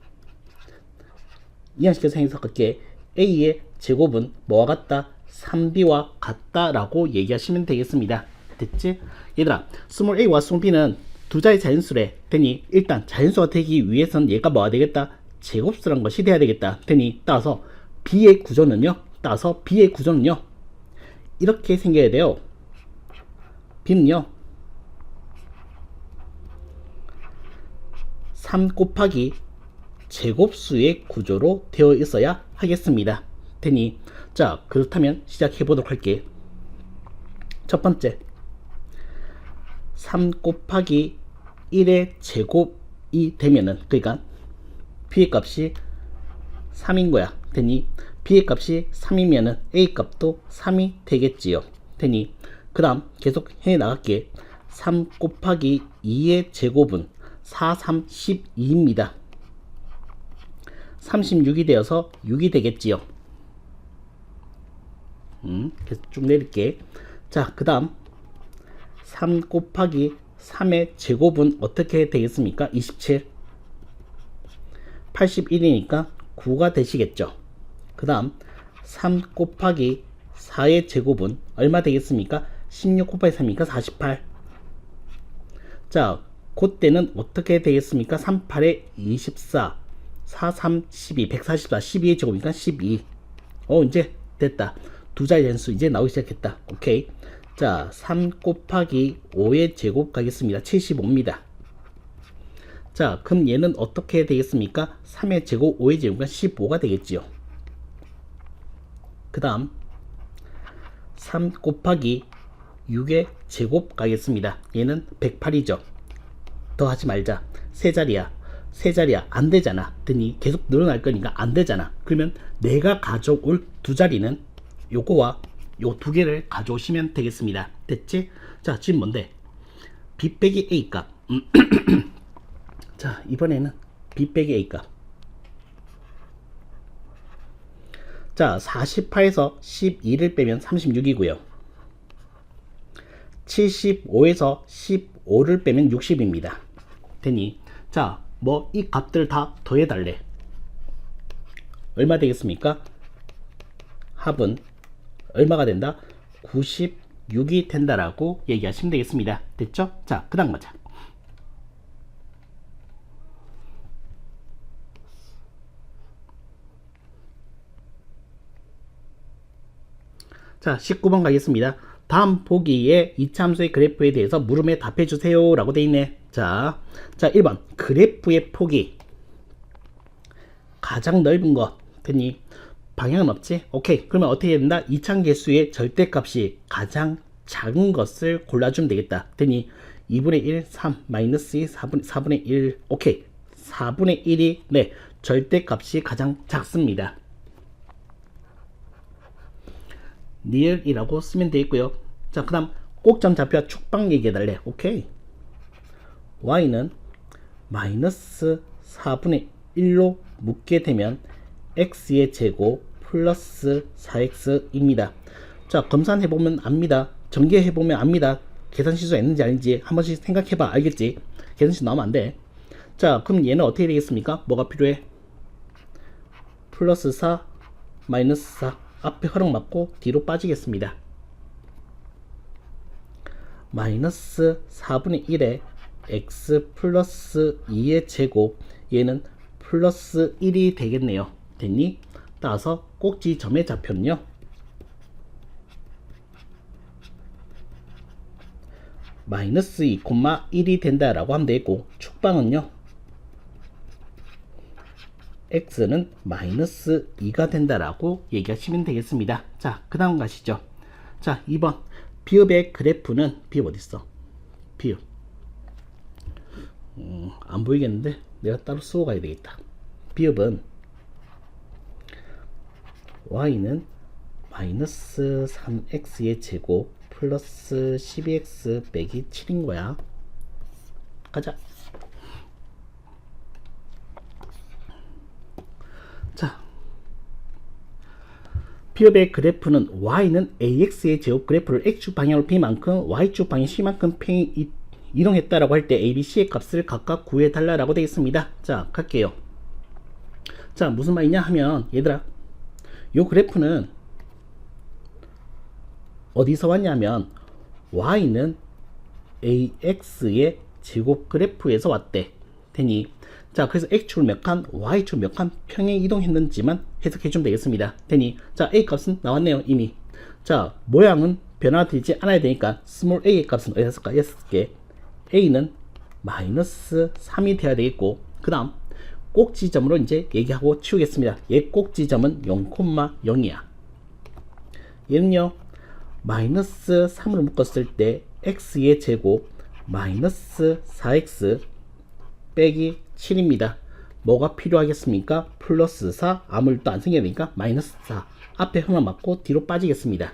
이항시켜서 해석할게. A의 제곱은 뭐와 같다? 3B와 같다라고 얘기하시면 되겠습니다. 됐지? 얘들아, 스몰 a와 스몰 b는 두 자리 자연수래. 되니 일단 자연수가 되기 위해선 얘가 뭐가 되겠다? 제곱수란 것이 돼야 되겠다. 되니 따라서 b의 구조는요 이렇게 생겨야 돼요. b는요 3 곱하기 제곱수의 구조로 되어 있어야 하겠습니다. 되니 자, 그렇다면 시작해 보도록 할게. 첫 번째 3 곱하기 1의 제곱이 되면은 그러니까 b의 값이 3인 거야. 되니 b의 값이 3이면은 a 값도 3이 되겠지요. 되니 그 다음 계속 해 나갈게. 3 곱하기 2의 제곱은 4, 3, 12입니다. 36이 되어서 6이 되겠지요. 계속 쭉 내릴게. 자, 그 다음 3 곱하기 3의 제곱은 어떻게 되겠습니까? 27. 81이니까 9가 되시겠죠. 그 다음 3 곱하기 4의 제곱은 얼마 되겠습니까? 16 곱하기 3이니까 48. 자, 그때는 어떻게 되겠습니까? 38에 24 4, 3, 12 144 12의 제곱이니까 12. 이제 됐다. 두 자리 연수 이제 나오기 시작했다. 오케이. 자, 3 곱하기 5의 제곱 가겠습니다. 75입니다. 자, 그럼 얘는 어떻게 되겠습니까? 3의 제곱 5의 제곱은 15가 되겠지요. 그 다음 3 곱하기 6의 제곱 가겠습니다. 얘는 108이죠. 더 하지 말자. 세 자리야 안 되잖아. 더니 계속 늘어날 거니까 안 되잖아. 그러면 내가 가져올 두 자리는 요거와 요 두 개를 가져오시면 되겠습니다. 됐지? 자, 지금 뭔데? B 빼기 A 값. 자, 이번에는 B 빼기 A 값. 자, 48에서 12를 빼면 36이고요. 75에서 15를 빼면 60입니다. 되니 자, 뭐 이 값들 다 더해달래. 얼마 되겠습니까? 합은 얼마가 된다? 96이 된다라고 얘기하시면 되겠습니다. 됐죠? 자, 그 다음 가자. 자, 19번 가겠습니다. 다음 보기에 이차함수의 그래프에 대해서 물음에 답해주세요 라고 돼 있네. 자, 1번 그래프의 폭이 가장 넓은 것 됐니? 방향은 없지? 오케이. 그러면 어떻게 해야 된다? 이차함계수의 절대값이 가장 작은 것을 골라주면 되겠다 됐니? 2분의 1, 3, 마이너스 2, 4분의 1 오케이. 4분의 1이 네 절대값이 가장 작습니다. 니을이라고 쓰면 되겠고요. 자, 그 다음 꼭점 좌표와 축방 얘기해달래. 오케이. y는 마이너스 4분의 1로 묶게 되면 x의 제곱 플러스 4x입니다. 자, 검산해보면 압니다. 전개해보면 압니다. 계산실수 했는지 아닌지 한 번씩 생각해봐. 알겠지? 계산실 나오면 안 돼. 자, 그럼 얘는 어떻게 되겠습니까? 뭐가 필요해? 플러스 4 마이너스 4 앞에 허락 맞고 뒤로 빠지겠습니다. 마이너스 4분의 1에 x 플러스 2의 제곱 얘는 플러스 1이 되겠네요. 됐니? 따라서 꼭지점의 좌표는요 마이너스 2,1이 된다라고 하면 되고 축방은요 x는 마이너스 2가 된다라고 얘기하시면 되겠습니다. 자, 그 다음 가시죠. 자, 2번 비읍의 그래프는 비읍 어딨어? 비읍 안 보이겠는데 내가 따로 쓰고 가야 되겠다. 비읍은 y는 마이너스 3x의 제곱 플러스 12x 빼기 7인 거야. 가자. 자, 비읍의 그래프는 y는 ax의 제곱 그래프를 x축 방향으로 b만큼 y축 방향 c만큼 이동했다라고 할 때 a, b, c의 값을 각각 구해달라고 되어 있습니다. 자, 갈게요. 자, 무슨 말이냐 하면 얘들아 요 그래프는 어디서 왔냐면 y는 ax의 제곱 그래프에서 왔대. 되니 자, 그래서 x축을 몇 칸, y축을 몇 칸 평행 이동했는지만 해석해주면 되겠습니다. 되니 자, a 값은 나왔네요 이미. 자, 모양은 변화되지 않아야 되니까 스몰 a의 값은 어디다 쓸까? 6개. a는 마이너스 3이 돼야 되겠고 그 다음 꼭지점으로 이제 얘기하고 치우겠습니다. 얘 꼭지점은 0,0이야. 얘는요 마이너스 3으로 묶었을 때 x의 제곱 마이너스 4x 빼기 7입니다. 뭐가 필요하겠습니까? 플러스 4 아무 일도 안 생겨야 되니까 마이너스 4 앞에 하나 맞고 뒤로 빠지겠습니다.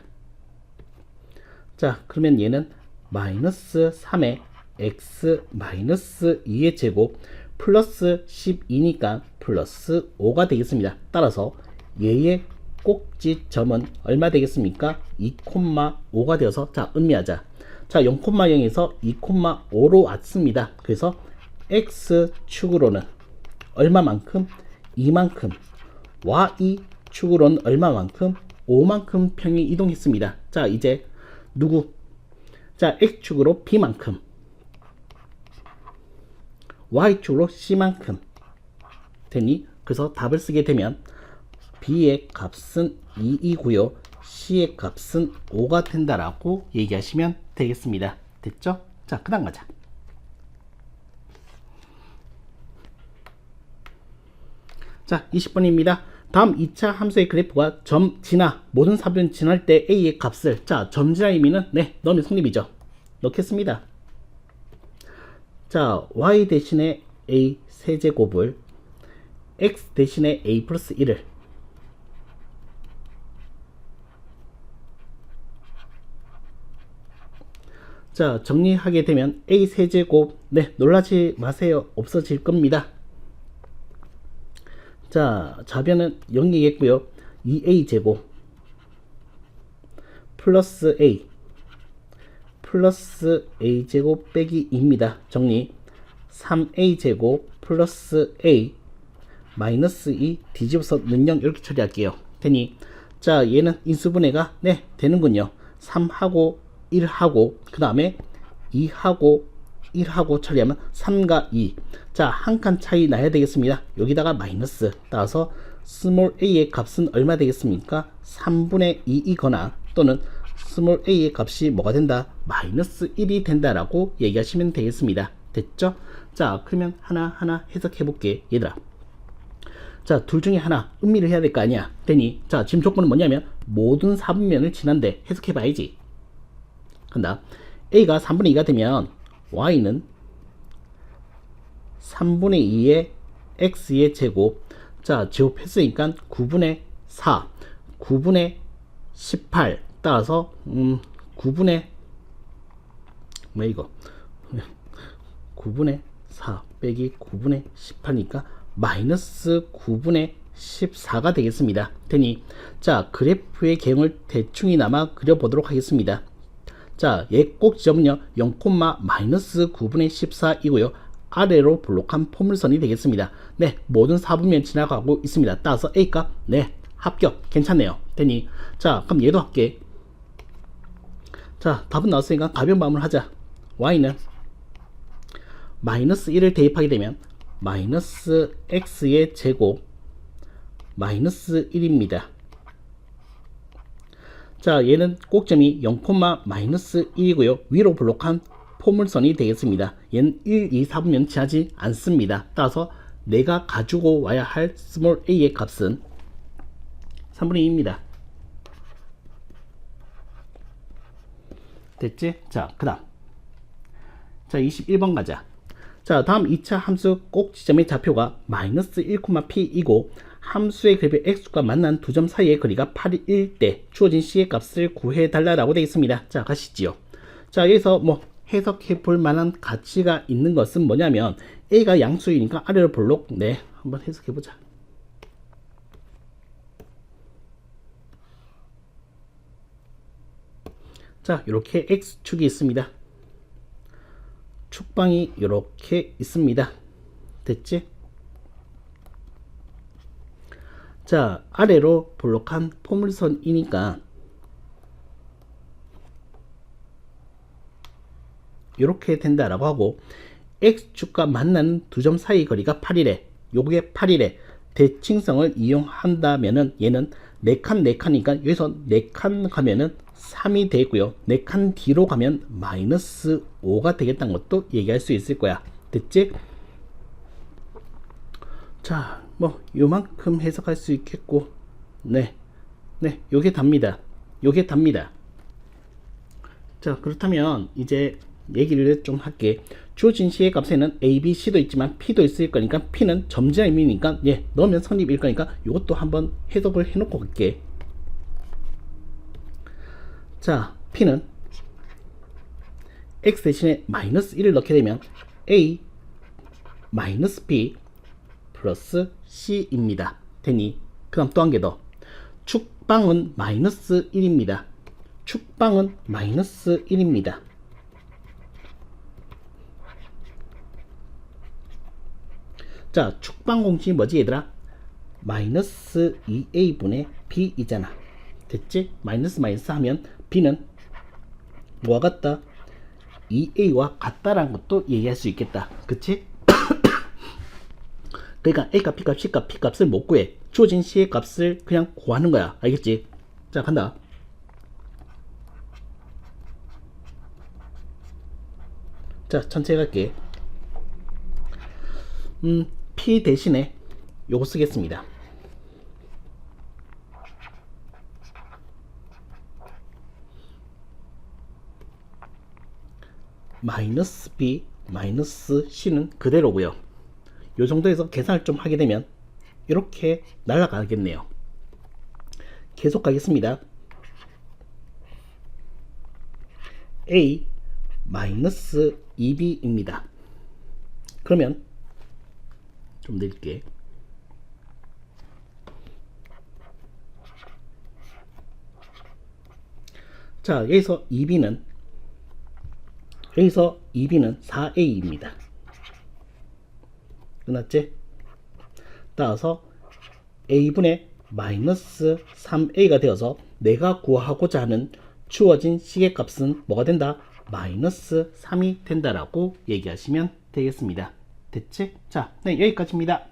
자, 그러면 얘는 마이너스 3에 x 마이너스 2의 제곱 플러스 12니까 플러스 5가 되겠습니다. 따라서 얘의 꼭지점은 얼마 되겠습니까? 2,5가 되어서 자, 음미하자. 자, 0,0에서 2,5로 왔습니다. 그래서 x축으로는 얼마만큼? 2만큼. y축으로는 얼마만큼? 5만큼 평행 이동했습니다. 자, 이제 누구? 자, x축으로 b만큼, y축으로 c만큼 되니 그래서 답을 쓰게 되면 b의 값은 2이고요 c의 값은 5가 된다라고 얘기하시면 되겠습니다. 됐죠? 자, 그 다음 가자. 자, 20번입니다. 다음 2차 함수의 그래프가 점 지나 모든 사변 지날 때 a의 값을 자, 점 지나 의미는 네, 넣으면 성립이죠. 넣겠습니다. 자, y 대신에 a 세제곱을 x 대신에 a 플러스 1을 자, 정리하게 되면 a 세제곱 네, 놀라지 마세요. 없어질 겁니다. 자, 좌변은 0이겠고요 2a 제곱 플러스 a 플러스 a 제곱 빼기 2입니다. 정리. 3a 제곱 플러스 a 마이너스 2 뒤집어서 는 0 이렇게 처리할게요. 되니 자, 얘는 인수분해가 네, 되는군요. 3하고 1하고 그 다음에 2하고 1하고 처리하면 3과 2. 자, 한 칸 차이 나야 되겠습니다. 여기다가 마이너스. 따라서 스몰 a의 값은 얼마 되겠습니까? 3분의 2이거나 또는 스몰 a의 값이 뭐가 된다? 마이너스 1이 된다라고 얘기하시면 되겠습니다. 됐죠? 자, 그러면 하나하나 해석해 볼게, 얘들아. 자, 둘 중에 하나 음미를 해야 될 거 아니야. 되니, 자, 지금 조건은 뭐냐면 모든 4분면을 지난데 해석해 봐야지. 간다. a가 3분의 2가 되면 y는 3분의 2의 x의 제곱. 자, 제곱했으니까 9분의 4, 9분의 18. 따라서 9분의 뭐 이거 9분의 4 빼기 9분의 18이니까 마이너스 9분의 14가 되겠습니다. 되니, 자, 그래프의 개형을 대충이나마 그려보도록 하겠습니다. 자, 얘 꼭 지점은요 0, 마이너스 9분의 14이고요 아래로 볼록한 포물선이 되겠습니다. 네, 모든 4분면 지나가고 있습니다. 따라서 A값, 네, 합격, 괜찮네요. 되니, 자, 그럼 얘도 할게. 자, 답은 나왔으니까 가벼운 마음을 하자. Y는 마이너스 1을 대입하게 되면 마이너스 X의 제곱 마이너스 1입니다. 자, 얘는 꼭점이 0, 마이너스 1이고요. 위로 볼록한 포물선이 되겠습니다. 얘는 1, 2, 4분면 지나지 않습니다. 따라서 내가 가지고 와야 할 스몰 a의 값은 3분의 2입니다. 됐지? 자, 그 다음. 자, 21번 가자. 자, 다음 2차 함수 꼭 지점의 좌표가 마이너스 1, p이고 함수의 그래프 x과 만난 두 점 사이의 거리가 8일 때 주어진 c의 값을 구해달라고 되어 있습니다. 자, 가시지요. 자, 여기서 뭐 해석해 볼 만한 가치가 있는 것은 뭐냐면 a가 양수이니까 아래로 볼록, 네, 한번 해석해 보자. 자, 이렇게 x축이 있습니다. 축방이 이렇게 있습니다. 됐지? 자, 아래로 볼록한 포물선이니까 이렇게 된다라고 하고, x축과 만나는 두 점 사이 거리가 8이래. 요게 8이래. 대칭성을 이용한다면은 얘는 4칸 4칸이니까 여기서 4칸 가면은 3이 되고요. 4칸 뒤로 가면 마이너스 5가 되겠다는 것도 얘기할 수 있을 거야. 됐지? 자, 뭐 요만큼 해석할 수 있겠고, 네, 요게 답니다. 요게 답니다. 자, 그렇다면 이제 얘기를 좀 할게. 주어진 c의 값에는 a, b, c도 있지만 p도 있을 거니까 p는 점지한 의미니까 예, 넣으면 성립일 거니까 이것도 한번 해석을 해놓고 갈게. 자, p는 x 대신에 마이너스 1을 넣게 되면 a 마이너스 b 플러스 c입니다. 되니, 그 다음 또 한 개 더. 축방은 마이너스 1입니다. 축방은 마이너스 1입니다. 자, 축방 공식이 뭐지 얘들아? 마이너스 2a분의 b이잖아. 됐지? 마이너스 마이너스 하면 b는 뭐와 같다? 2a와 같다라는 것도 얘기할 수 있겠다. 그치? 그러니까 a값, b값, c값, p값을 못 구해. 주어진 c의 값을 그냥 구하는 거야. 알겠지? 자, 간다. 자, 천천히 갈게. p 대신에 요거 쓰겠습니다. 마이너스 b 마이너스 c는 그대로고요. 요 정도에서 계산을 좀 하게 되면 이렇게 날아가겠네요. 계속 가겠습니다. a 마이너스 2b입니다. 그러면 좀 내릴게. 자, 여기서 2b는 4a입니다. 끝났지? 따라서 a분의 마이너스 3a가 되어서 내가 구하고자 하는 주어진 c의 값은 뭐가 된다? 마이너스 3이 된다라고 얘기하시면 되겠습니다. 됐지? 자, 네, 여기까지입니다.